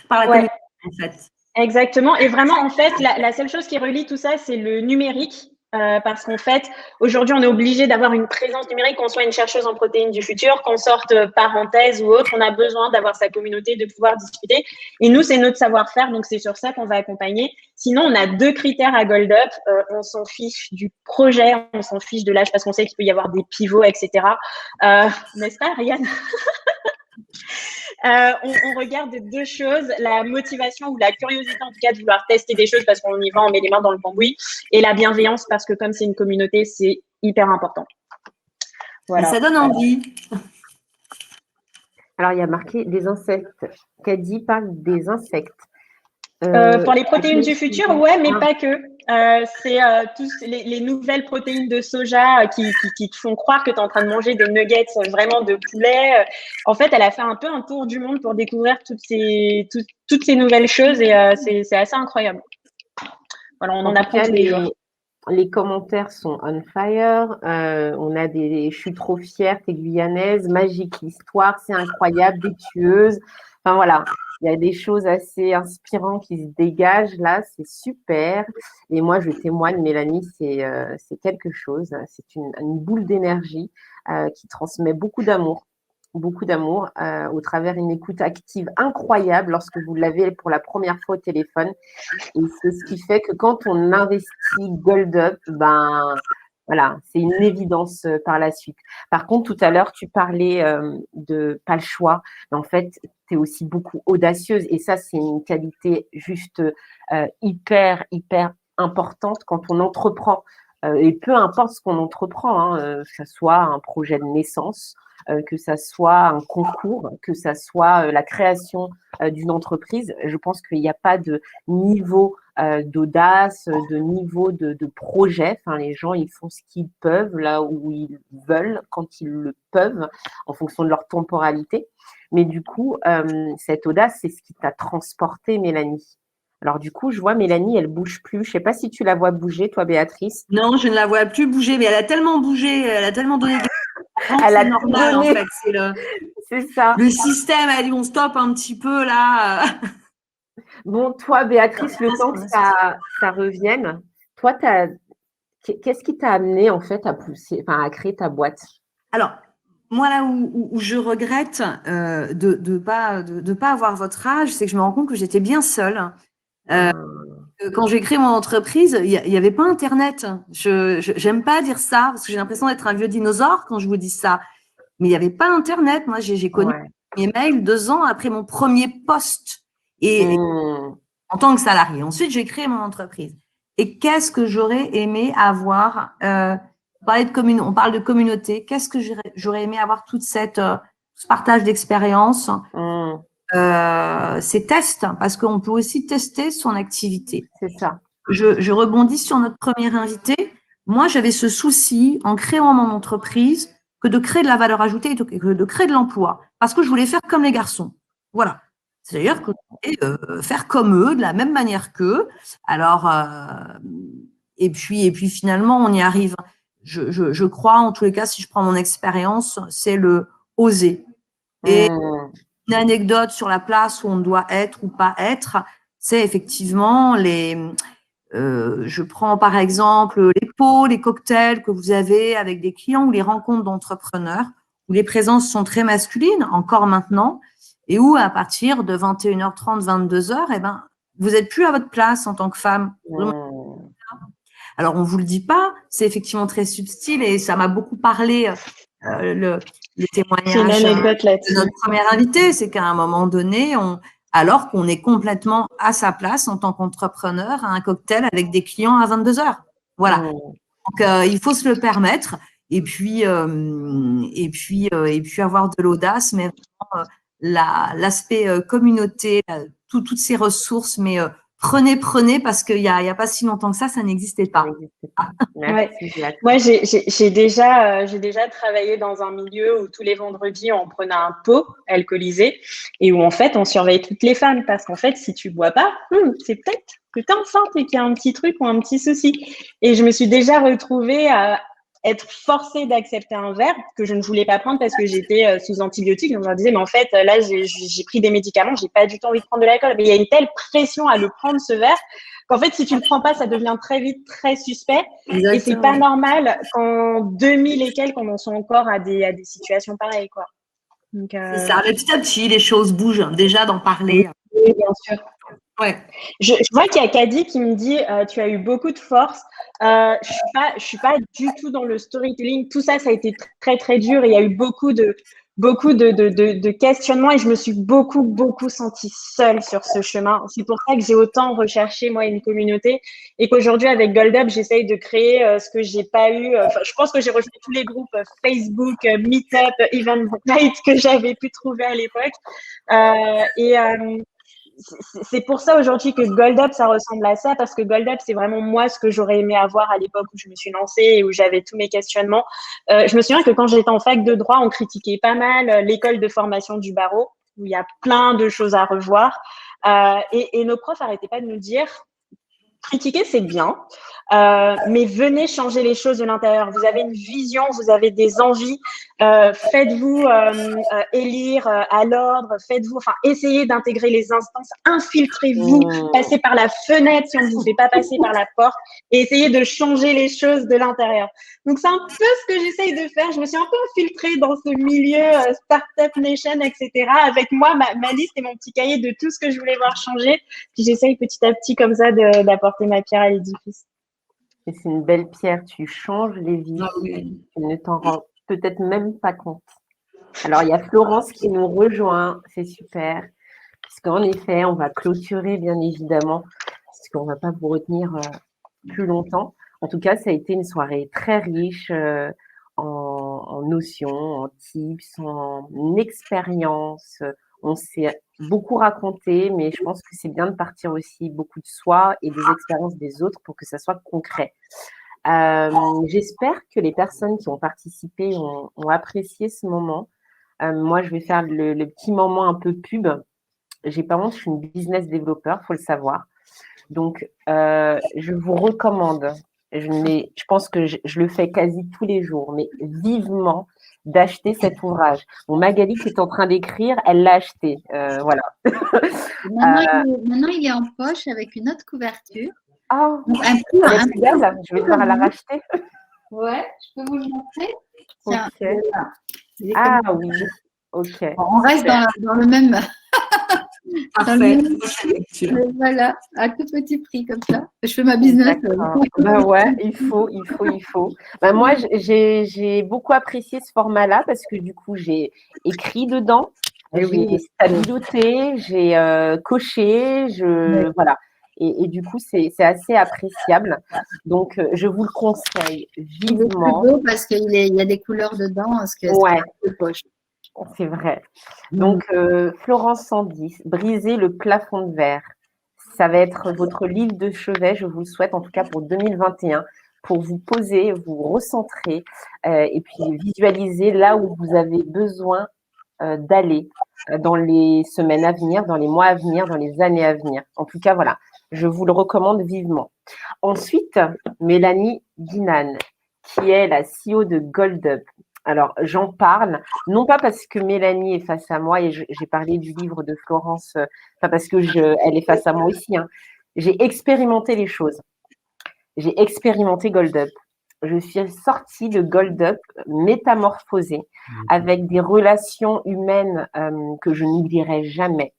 par la communauté, en fait. Exactement. Et vraiment, en fait, la seule chose qui relie tout ça, c'est le numérique. Parce qu'en fait, aujourd'hui, on est obligé d'avoir une présence numérique, qu'on soit une chercheuse en protéines du futur, qu'on sorte parenthèse ou autre. On a besoin d'avoir sa communauté, de pouvoir discuter. Et nous, c'est notre savoir-faire. Donc, c'est sur ça qu'on va accompagner. Sinon, on a 2 critères à Gold Up. On s'en fiche du projet, on s'en fiche de l'âge, parce qu'on sait qu'il peut y avoir des pivots, etc. N'est-ce pas, Ariane? On regarde 2 choses, la motivation ou la curiosité, en tout cas, de vouloir tester des choses parce qu'on y va, on met les mains dans le cambouis, et la bienveillance, parce que comme c'est une communauté, c'est hyper important. Voilà. Ça donne envie. Alors, il y a marqué des insectes. Caddy parle des insectes. Pour les protéines du futur, ouais, mais pas que. C'est tous les nouvelles protéines de soja qui te font croire que tu es en train de manger des nuggets vraiment de poulet. En fait, elle a fait un peu un tour du monde pour découvrir toutes ces nouvelles choses, et c'est assez incroyable. Voilà, on en apprend tous les jours. Les commentaires sont on fire. On a des je suis trop fière, t'es guyanaise, magique l'histoire, c'est incroyable, des tueuses. Enfin voilà, il y a des choses assez inspirantes qui se dégagent là, c'est super. Et moi, je témoigne, Mélanie, c'est quelque chose. C'est une boule d'énergie qui transmet beaucoup d'amour au travers d'une écoute active incroyable lorsque vous l'avez pour la première fois au téléphone. Et c'est ce qui fait que quand on investit Gold Up, ben voilà, c'est une évidence par la suite. Par contre, tout à l'heure, tu parlais de pas le choix, mais en fait, tu es aussi beaucoup audacieuse, et ça, c'est une qualité juste hyper importante quand on entreprend. Et peu importe ce qu'on entreprend, que ce soit un projet de naissance, que ça soit un concours, que ça soit la création d'une entreprise, je pense qu'il n'y a pas de niveau d'audace, de niveau de projet. Enfin, les gens, ils font ce qu'ils peuvent, là où ils veulent, quand ils le peuvent, en fonction de leur temporalité. Mais du coup, cette audace, c'est ce qui t'a transporté, Mélanie. Alors du coup, je vois Mélanie, elle bouge plus. Je ne sais pas si tu la vois bouger, toi, Béatrice. Non, je ne la vois plus bouger, mais elle a tellement bougé, elle a tellement donné des... Elle a normal, donné. En fait. C'est ça. Le système a dit on stoppe un petit peu là. Bon, toi, Béatrice, le temps que ça revienne, toi, qu'est-ce qui t'a amené en fait à créer ta boîte? Alors, moi là où je regrette de pas avoir votre âge, c'est que je me rends compte que j'étais bien seule. Quand j'ai créé mon entreprise, il y avait pas Internet. J'aime pas dire ça parce que j'ai l'impression d'être un vieux dinosaure quand je vous dis ça. Mais il n'y avait pas Internet. Moi, j'ai connu mes mails 2 ans après mon premier poste et en tant que salarié. Ensuite, j'ai créé mon entreprise. Et qu'est-ce que j'aurais aimé avoir on parle de communauté. Qu'est-ce que j'aurais aimé avoir ce partage d'expérience, ces tests, parce qu'on peut aussi tester son activité. C'est ça. Je rebondis sur notre première invitée. Moi, j'avais ce souci en créant mon entreprise que de créer de la valeur ajoutée et de créer de l'emploi, parce que je voulais faire comme les garçons. Voilà. C'est-à-dire que je voulais faire comme eux, de la même manière qu'eux. Alors, et puis finalement, on y arrive. Je crois, en tous les cas, si je prends mon expérience, c'est le oser. Et une anecdote sur la place où on doit être ou pas être, c'est effectivement je prends par exemple les pots, les cocktails que vous avez avec des clients ou les rencontres d'entrepreneurs où les présences sont très masculines, encore maintenant, et où à partir de 21h30, 22h, eh ben, vous n'êtes plus à votre place en tant que femme. Alors, on ne vous le dit pas, c'est effectivement très subtil et ça m'a beaucoup parlé, le témoignage de notre première invitée, c'est qu'à un moment donné, alors qu'on est complètement à sa place en tant qu'entrepreneur à un cocktail avec des clients à 22h. Voilà. Donc, il faut se le permettre et puis avoir de l'audace, mais vraiment, l'aspect communauté, toutes ces ressources, mais prenez, parce qu'il n'y a pas si longtemps que ça n'existait pas. Moi, j'ai déjà travaillé dans un milieu où tous les vendredis, on prenait un pot alcoolisé et où en fait, on surveille toutes les femmes parce qu'en fait, si tu bois pas, c'est peut-être que tu es enceinte et qu'il y a un petit truc ou un petit souci. Et je me suis déjà retrouvée à être forcée d'accepter un verre que je ne voulais pas prendre parce que j'étais sous antibiotiques. Donc, je leur disais, mais en fait, là, j'ai pris des médicaments, j'ai pas du tout envie de prendre de l'alcool. Mais il y a une telle pression à le prendre, ce verre, qu'en fait, si tu le prends pas, ça devient très vite très suspect. Exactement. Et c'est pas normal qu'en 2000 et quelques, on en soit encore à des situations pareilles, quoi. Donc, c'est ça. Mais petit à petit, les choses bougent. Déjà, d'en parler. Oui, bien sûr. Ouais. Je vois qu'il y a Kadi qui me dit tu as eu beaucoup de force. Je suis pas du tout dans le storytelling. Tout ça a été très très dur. Et il y a eu beaucoup de questionnements et je me suis beaucoup sentie seule sur ce chemin. C'est pour ça que j'ai autant recherché moi une communauté et qu'aujourd'hui avec Gold Up j'essaye de créer ce que j'ai pas eu. Je pense que j'ai rejoint tous les groupes Facebook, Meetup, Eventbrite que j'avais pu trouver à l'époque. C'est pour ça aujourd'hui que Gold Up, ça ressemble à ça, parce que Gold Up, c'est vraiment moi ce que j'aurais aimé avoir à l'époque où je me suis lancée et où j'avais tous mes questionnements. Je me souviens que quand j'étais en fac de droit, on critiquait pas mal l'école de formation du barreau, où il y a plein de choses à revoir. Et nos profs n'arrêtaient pas de nous dire, critiquer, c'est bien, mais venez changer les choses de l'intérieur. Vous avez une vision, vous avez des envies. Faites-vous élire à l'ordre. Essayez d'intégrer les instances. Infiltrez-vous. Passez par la fenêtre si on ne vous fait pas passer par la porte. Et essayez de changer les choses de l'intérieur. Donc, c'est un peu ce que j'essaye de faire. Je me suis un peu infiltrée dans ce milieu Startup Nation, etc. Avec moi, ma liste et mon petit cahier de tout ce que je voulais voir changer. Puis, j'essaye petit à petit comme ça d'apporter ma pierre à l'édifice. Et c'est une belle pierre, tu changes les vies, tu ne t'en rends peut-être même pas compte. Alors, il y a Florence qui nous rejoint, c'est super, puisqu'en effet, on va clôturer bien évidemment, parce qu'on ne va pas vous retenir plus longtemps. En tout cas, ça a été une soirée très riche en notions, en tips, en expériences. On s'est beaucoup raconté, mais je pense que c'est bien de partir aussi beaucoup de soi et des expériences des autres pour que ça soit concret. J'espère que les personnes qui ont participé ont apprécié ce moment. Moi, je vais faire le petit moment un peu pub. J'ai pas honte, je suis une business développeur, il faut le savoir. Donc, je vous recommande, je pense que je le fais quasi tous les jours, mais vivement, d'acheter cet ouvrage. Bon, Magali qui est en train d'écrire, elle l'a acheté. Voilà. Maintenant, il est en poche avec une autre couverture. Oh, je vais devoir la racheter. Ouais, je peux vous le montrer. Tiens, okay. Ah oui, ok. Bon, on reste dans le même. Parfait. Voilà, à tout petit prix comme ça. Je fais ma business. Ouais, il faut. Moi, j'ai beaucoup apprécié ce format-là parce que du coup, j'ai écrit dedans, j'ai stabiloté, j'ai coché, voilà. Et du coup, c'est assez appréciable. Donc, je vous le conseille Il est plus vivement. beau parce qu'il y a des couleurs dedans, parce que Ouais, c'est de poche. c'est vrai. Donc, Florence 110, briser le plafond de verre. Ça va être votre livre de chevet, je vous le souhaite en tout cas pour 2021, pour vous poser, vous recentrer et puis visualiser là où vous avez besoin d'aller dans les semaines à venir, dans les mois à venir, dans les années à venir. En tout cas, voilà, je vous le recommande vivement. Ensuite, Mélanie Dinan, qui est la CEO de GoldUp. Alors, j'en parle, non pas parce que Mélanie est face à moi, et j'ai parlé du livre de Florence, pas parce que elle est face à moi aussi. Hein. J'ai expérimenté les choses. J'ai expérimenté GoldUp. Je suis sortie de GoldUp métamorphosée, avec des relations humaines que je n'oublierai jamais.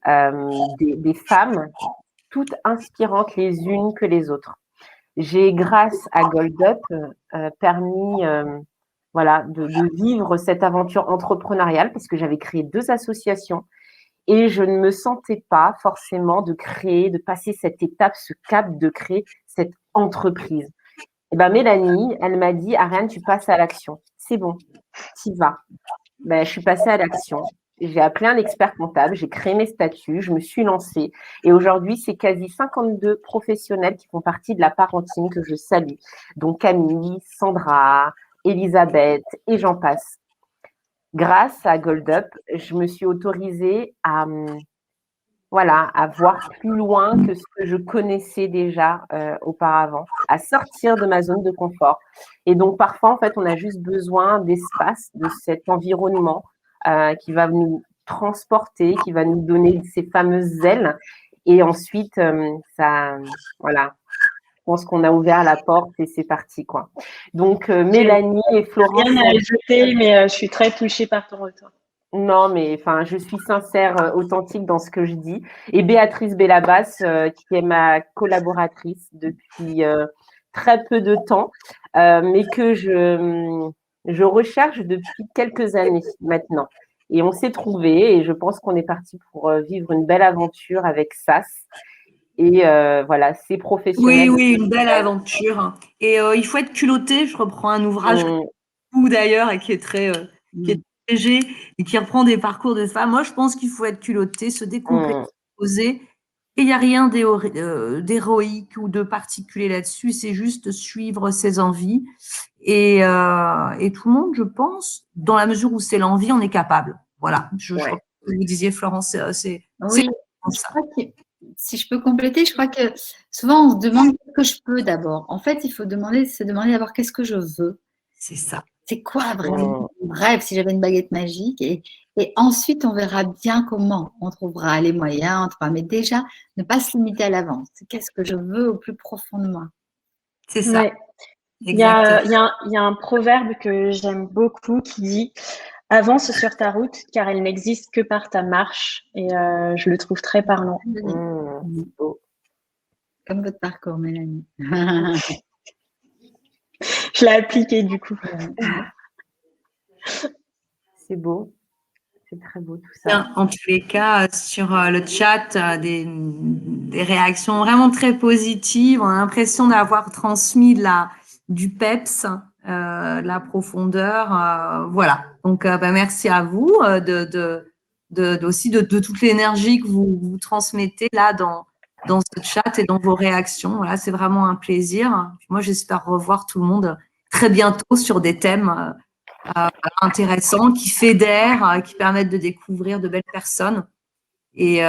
Des femmes toutes inspirantes les unes que les autres. J'ai, grâce à GoldUp, permis voilà, de vivre cette aventure entrepreneuriale parce que j'avais créé 2 associations et je ne me sentais pas forcément de créer, de passer cette étape, ce cap de créer cette entreprise. Et ben Mélanie, elle m'a dit, Ariane, tu passes à l'action. C'est bon, t'y vas. Ben, je suis passée à l'action. J'ai appelé un expert comptable, j'ai créé mes statuts, je me suis lancée. Et aujourd'hui, c'est quasi 52 professionnels qui font partie de la parentine que je salue. Donc Camille, Sandra, Elisabeth et j'en passe. Grâce à GoldUp, je me suis autorisée à, voilà, à voir plus loin que ce que je connaissais déjà auparavant, à sortir de ma zone de confort. Et donc, parfois, en fait, on a juste besoin d'espace, de cet environnement qui va nous transporter, qui va nous donner ces fameuses ailes. Et ensuite, ça, voilà, je pense qu'on a ouvert la porte et c'est parti, quoi. Donc, Mélanie et Florence. Rien à ajouter, mais je suis très touchée par ton retour. Non, mais enfin, je suis sincère, authentique dans ce que je dis. Et Béatrice Bellabas, qui est ma collaboratrice depuis très peu de temps, mais que je recherche depuis quelques années maintenant. Et on s'est trouvés et je pense qu'on est parti pour vivre une belle aventure avec SAS. Et voilà, c'est professionnel. Oui, une belle aventure. Et il faut être culotté. Je reprends un ouvrage d'ailleurs et qui est très léger et qui reprend des parcours de femmes. Moi, je pense qu'il faut être culotté, se décomplexer, poser. Et il n'y a rien d'héroïque ou de particulier là-dessus. C'est juste suivre ses envies. Et tout le monde, je pense, dans la mesure où c'est l'envie, on est capable. Voilà. Je crois que vous disiez, Florence, c'est oui, je crois que, si je peux compléter, je crois que souvent on se demande ce que je peux d'abord. En fait, il faut se demander d'abord qu'est-ce que je veux. C'est ça. C'est quoi vraiment mon rêve si j'avais une baguette magique et ensuite on verra bien comment on trouvera les moyens, mais déjà ne pas se limiter à l'avance. Qu'est-ce que je veux au plus profond de moi? C'est ça. Ouais. Il y a un proverbe que j'aime beaucoup qui dit « Avance sur ta route car elle n'existe que par ta marche » et je le trouve très parlant. Comme votre parcours, Mélanie. Je l'ai appliqué du coup. C'est beau. C'est très beau tout ça. En tous les cas, sur le chat, des réactions vraiment très positives. On a l'impression d'avoir transmis du peps, de la profondeur. Voilà. Donc, merci à vous aussi de toute l'énergie que vous transmettez là dans ce chat et dans vos réactions. Voilà, c'est vraiment un plaisir. Moi, j'espère revoir tout le monde très bientôt sur des thèmes intéressants, qui fédèrent, qui permettent de découvrir de belles personnes et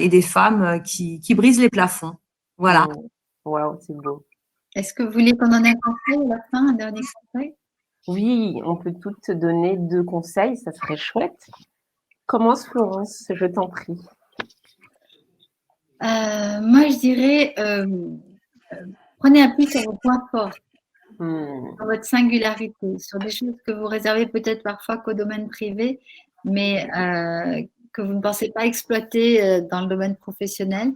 des femmes qui brisent les plafonds. Voilà. Waouh, c'est beau. Est-ce que vous voulez qu'on en ait un conseil à la fin, un dernier conseil? Oui, on peut toutes te donner 2 conseils, ça serait chouette. Commence, Florence, je t'en prie. Moi, je dirais, prenez appui sur vos points forts, sur votre singularité, sur des choses que vous réservez peut-être parfois qu'au domaine privé, mais que vous ne pensez pas exploiter dans le domaine professionnel.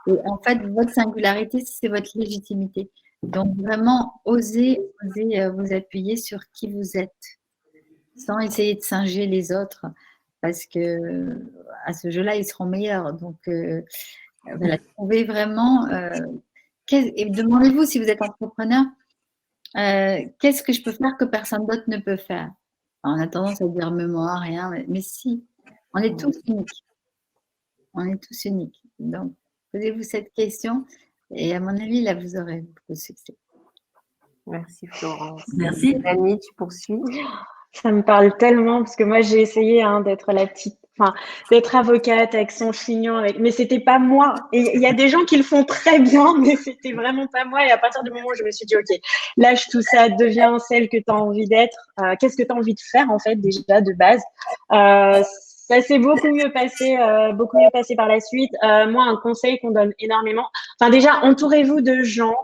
Et en fait, votre singularité, c'est votre légitimité. Donc, vraiment, osez vous appuyer sur qui vous êtes, sans essayer de singer les autres, parce que à ce jeu-là, ils seront meilleurs. Donc, Voilà, trouver vraiment, et demandez-vous si vous êtes entrepreneur, qu'est-ce que je peux faire que personne d'autre ne peut faire? Alors, on a tendance à dire mais moi, rien, mais si, on est tous uniques. On est tous uniques. Donc, posez-vous cette question et à mon avis, là, vous aurez beaucoup de succès. Merci Florence. Merci. Mélanie, tu poursuis? Ça me parle tellement parce que moi j'ai essayé d'être d'être avocate avec son chignon, mais c'était pas moi. Et il y a des gens qui le font très bien, mais c'était vraiment pas moi. Et à partir du moment où je me suis dit, ok, lâche tout ça, deviens celle que tu as envie d'être. Qu'est-ce que tu as envie de faire en fait déjà de base? Ça s'est beaucoup mieux passé par la suite. Moi, un conseil qu'on donne énormément. Enfin, déjà, entourez-vous de gens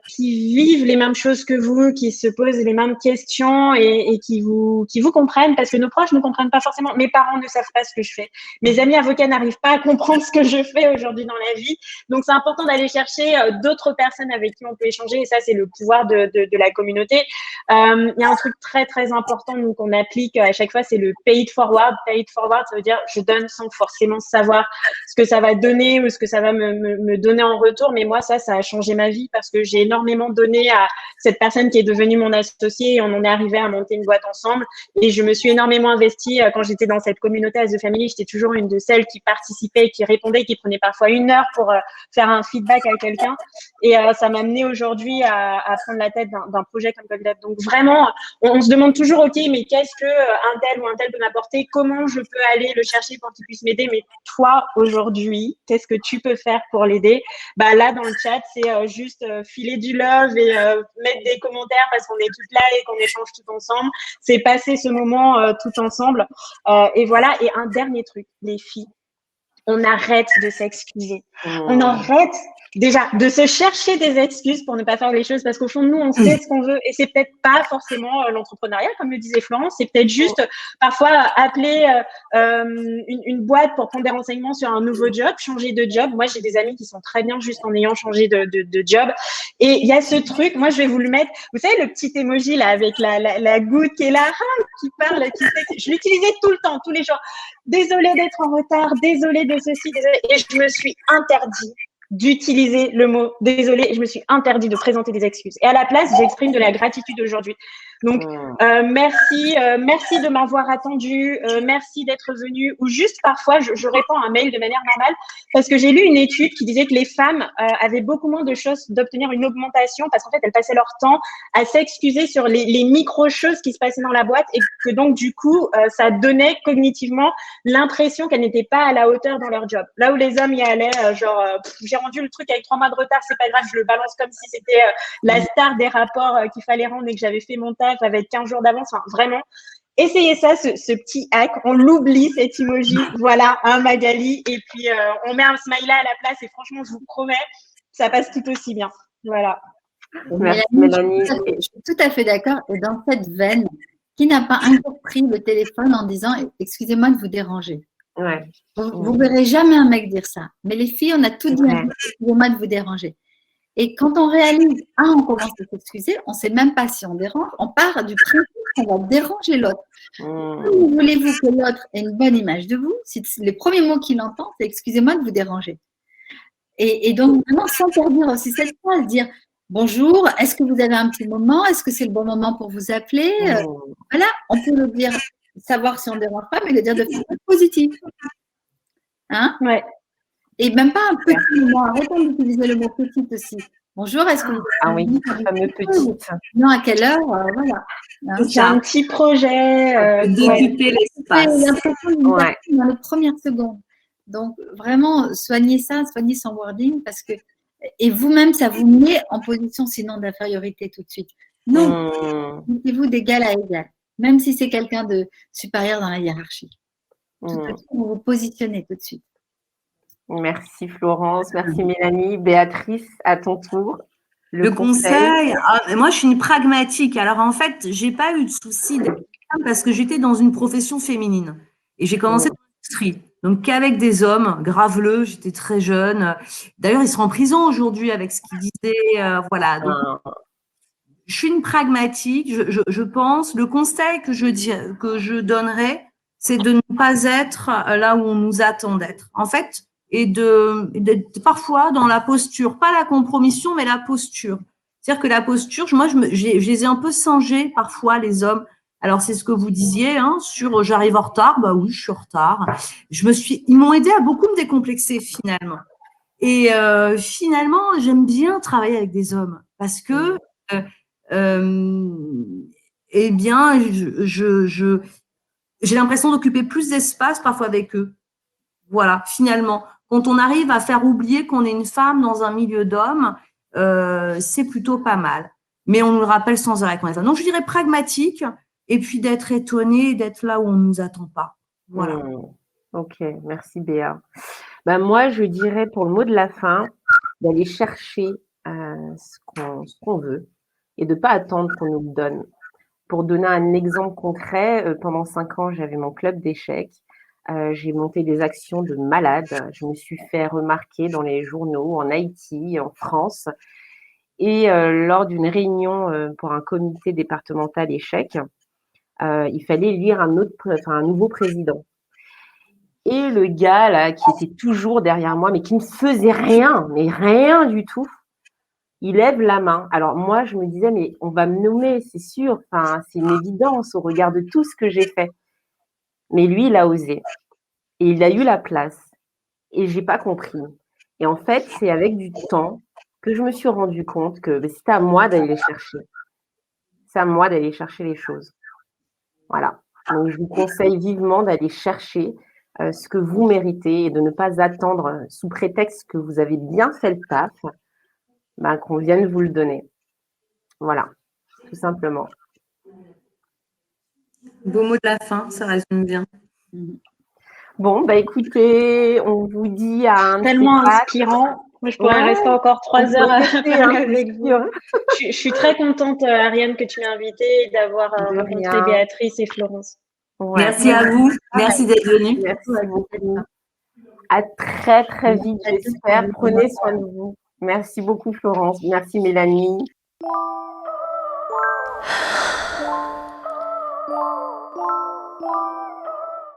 qui vivent les mêmes choses que vous, qui se posent les mêmes questions et qui vous comprennent, parce que nos proches ne comprennent pas forcément. Mes parents ne savent pas ce que je fais. Mes amis avocats n'arrivent pas à comprendre ce que je fais aujourd'hui dans la vie. Donc, c'est important d'aller chercher d'autres personnes avec qui on peut échanger. Et ça, c'est le pouvoir de la communauté. Il y a un truc très, très important, nous, qu'on applique à chaque fois, c'est le pay it forward. Pay it forward, ça veut dire je donne sans forcément savoir ce que ça va donner ou ce que ça va me donner en retour. Mais moi, ça a changé ma vie parce que j'ai énormément donné à cette personne qui est devenue mon associée et on en est arrivé à monter une boîte ensemble. Et je me suis énormément investie quand j'étais dans cette communauté As the Family. J'étais toujours une de celles qui participait, qui répondait, qui prenait parfois 1 heure pour faire un feedback à quelqu'un. Et ça m'a amené aujourd'hui à prendre la tête d'un projet comme Cogdep. Donc vraiment, on se demande toujours, ok, mais qu'est-ce que un tel ou un tel peut m'apporter? Comment je peux aller le chercher pour qu'il puisse m'aider? Mais toi, aujourd'hui, qu'est-ce que tu peux faire pour l'aider? Bah là, dans le chat, c'est juste filer du love et mettre des commentaires parce qu'on est toutes là et qu'on échange tout ensemble. C'est passer ce moment tout ensemble. Et voilà. Et un dernier truc, les filles, on arrête de s'excuser. On arrête déjà de se chercher des excuses pour ne pas faire les choses parce qu'au fond de nous, on sait ce qu'on veut et c'est peut-être pas forcément l'entrepreneuriat, comme le disait Florence, c'est peut-être juste parfois appeler une boîte pour prendre des renseignements sur un nouveau job, changer de job. Moi, j'ai des amis qui sont très bien juste en ayant changé de job. Et il y a ce truc, moi, je vais vous le mettre, vous savez, le petit emoji là avec la goutte qui est là, qui parle, je l'utilisais tout le temps, tous les jours. Désolée d'être en retard, désolée de ceci, désolée. Et je me suis interdit d'utiliser le mot désolé. Je me suis interdit de présenter des excuses. Et à la place, j'exprime de la gratitude aujourd'hui. Donc, merci de m'avoir attendu, merci d'être venu. Ou juste parfois, je réponds à un mail de manière normale parce que j'ai lu une étude qui disait que les femmes avaient beaucoup moins de chances d'obtenir une augmentation parce qu'en fait, elles passaient leur temps à s'excuser sur les micro-choses qui se passaient dans la boîte et que donc, du coup, ça donnait cognitivement l'impression qu'elles n'étaient pas à la hauteur dans leur job. Là où les hommes y allaient, j'ai rendu le truc avec 3 mois de retard, c'est pas grave, je le balance comme si c'était la star des rapports qu'il fallait rendre et que j'avais fait mon taf avec 15 jours d'avance. Enfin, vraiment, essayez ça, ce petit hack. On l'oublie, cet emoji. Voilà, Magali. Et puis, on met un smiley à la place et franchement, je vous promets, ça passe tout aussi bien. Voilà. Merci, Mélanie. Je suis tout à fait d'accord. Et dans cette veine, qui n'a pas encore pris le téléphone en disant « Excusez-moi de vous déranger ». Ouais. Vous verrez jamais un mec dire ça. Mais les filles, on a tout dit, excusez-moi de vous déranger. Et quand on réalise, on commence à s'excuser, on ne sait même pas si on dérange, on part du principe qu'on va déranger l'autre. Voulez-vous que l'autre ait une bonne image de vous? Si les premiers mots qu'il entend, c'est excusez-moi de vous déranger. Et donc, vraiment, s'interdire aussi cette phrase, dire bonjour, est-ce que vous avez un petit moment? Est-ce que c'est le bon moment pour vous appeler? Voilà, on peut le dire, savoir si on ne dérange pas, mais le dire de façon positive. Hein? Ouais. Et même pas un petit moment. Arrêtons d'utiliser le mot petit aussi. Bonjour, est-ce que vous oui, le fameux petit. Non, à quelle heure? Voilà. C'est un petit projet. D'occuper l'espace. L'impression de dans les premières secondes. Donc, vraiment, soignez ça, soignez son wording parce que, et vous-même, ça vous met en position sinon d'infériorité tout de suite. Non, mettez-vous d'égal à égal, même si c'est quelqu'un de supérieur dans la hiérarchie. Tout de suite, vous vous positionnez tout de suite. Merci Florence, merci Mélanie. Béatrice, à ton tour. Le conseil, moi je suis une pragmatique. Alors en fait, j'ai pas eu de soucis parce que j'étais dans une profession féminine et j'ai commencé dans l'industrie. Donc qu'avec des hommes, graveleux, j'étais très jeune. D'ailleurs, ils sont en prison aujourd'hui avec ce qu'ils disaient. Voilà. Donc, je suis une pragmatique. Je pense. Le conseil que je donnerais, c'est de ne pas être là où on nous attend d'être. En fait, et d'être parfois dans la posture, pas la compromission, mais la posture. C'est-à-dire que la posture, moi, je les ai un peu singés parfois, les hommes. Alors, c'est ce que vous disiez, hein, sur j'arrive en retard. Bah oui, je suis en retard. Ils m'ont aidé à beaucoup me décomplexer finalement. Et finalement, j'aime bien travailler avec des hommes parce que, eh bien, j'ai l'impression d'occuper plus d'espace parfois avec eux. Voilà, finalement, quand on arrive à faire oublier qu'on est une femme dans un milieu d'hommes, c'est plutôt pas mal. Mais on nous le rappelle sans arrêt qu'on est femme. Donc, je dirais pragmatique et puis d'être étonné, d'être là où on ne nous attend pas. Voilà. Ok, merci Béa. Ben, moi, je dirais pour le mot de la fin, d'aller chercher ce qu'on veut et de ne pas attendre qu'on nous le donne. Pour donner un exemple concret, pendant 5 ans, j'avais mon club d'échecs. J'ai monté des actions de malade. Je me suis fait remarquer dans les journaux en Haïti, en France. Et lors d'une réunion pour un comité départemental échecs, il fallait élire un nouveau président. Et le gars là, qui était toujours derrière moi, mais qui ne faisait rien, mais rien du tout, il lève la main. Alors moi, je me disais, mais on va me nommer, c'est sûr. Enfin, c'est une évidence au regard de tout ce que j'ai fait. Mais lui, il a osé. Et il a eu la place. Et j'ai pas compris. Et en fait, c'est avec du temps que je me suis rendu compte que c'était à moi d'aller les chercher. C'est à moi d'aller chercher les choses. Voilà. Donc, je vous conseille vivement d'aller chercher ce que vous méritez et de ne pas attendre, sous prétexte que vous avez bien fait le taf, qu'on vienne vous le donner. Voilà, tout simplement. Beau mot de la fin, ça résume bien. Bon, écoutez, on vous dit à un tellement inspirant. Moi, je pourrais rester encore 3 heures avec vous. Je suis très contente, Ariane, que tu m'aies invitée et d'avoir rencontré Béatrice et Florence. Ouais. Merci à vous. Merci d'être venue. Merci beaucoup. À très, très vite, j'espère. Prenez soin de vous. Merci beaucoup, Florence. Merci, Mélanie.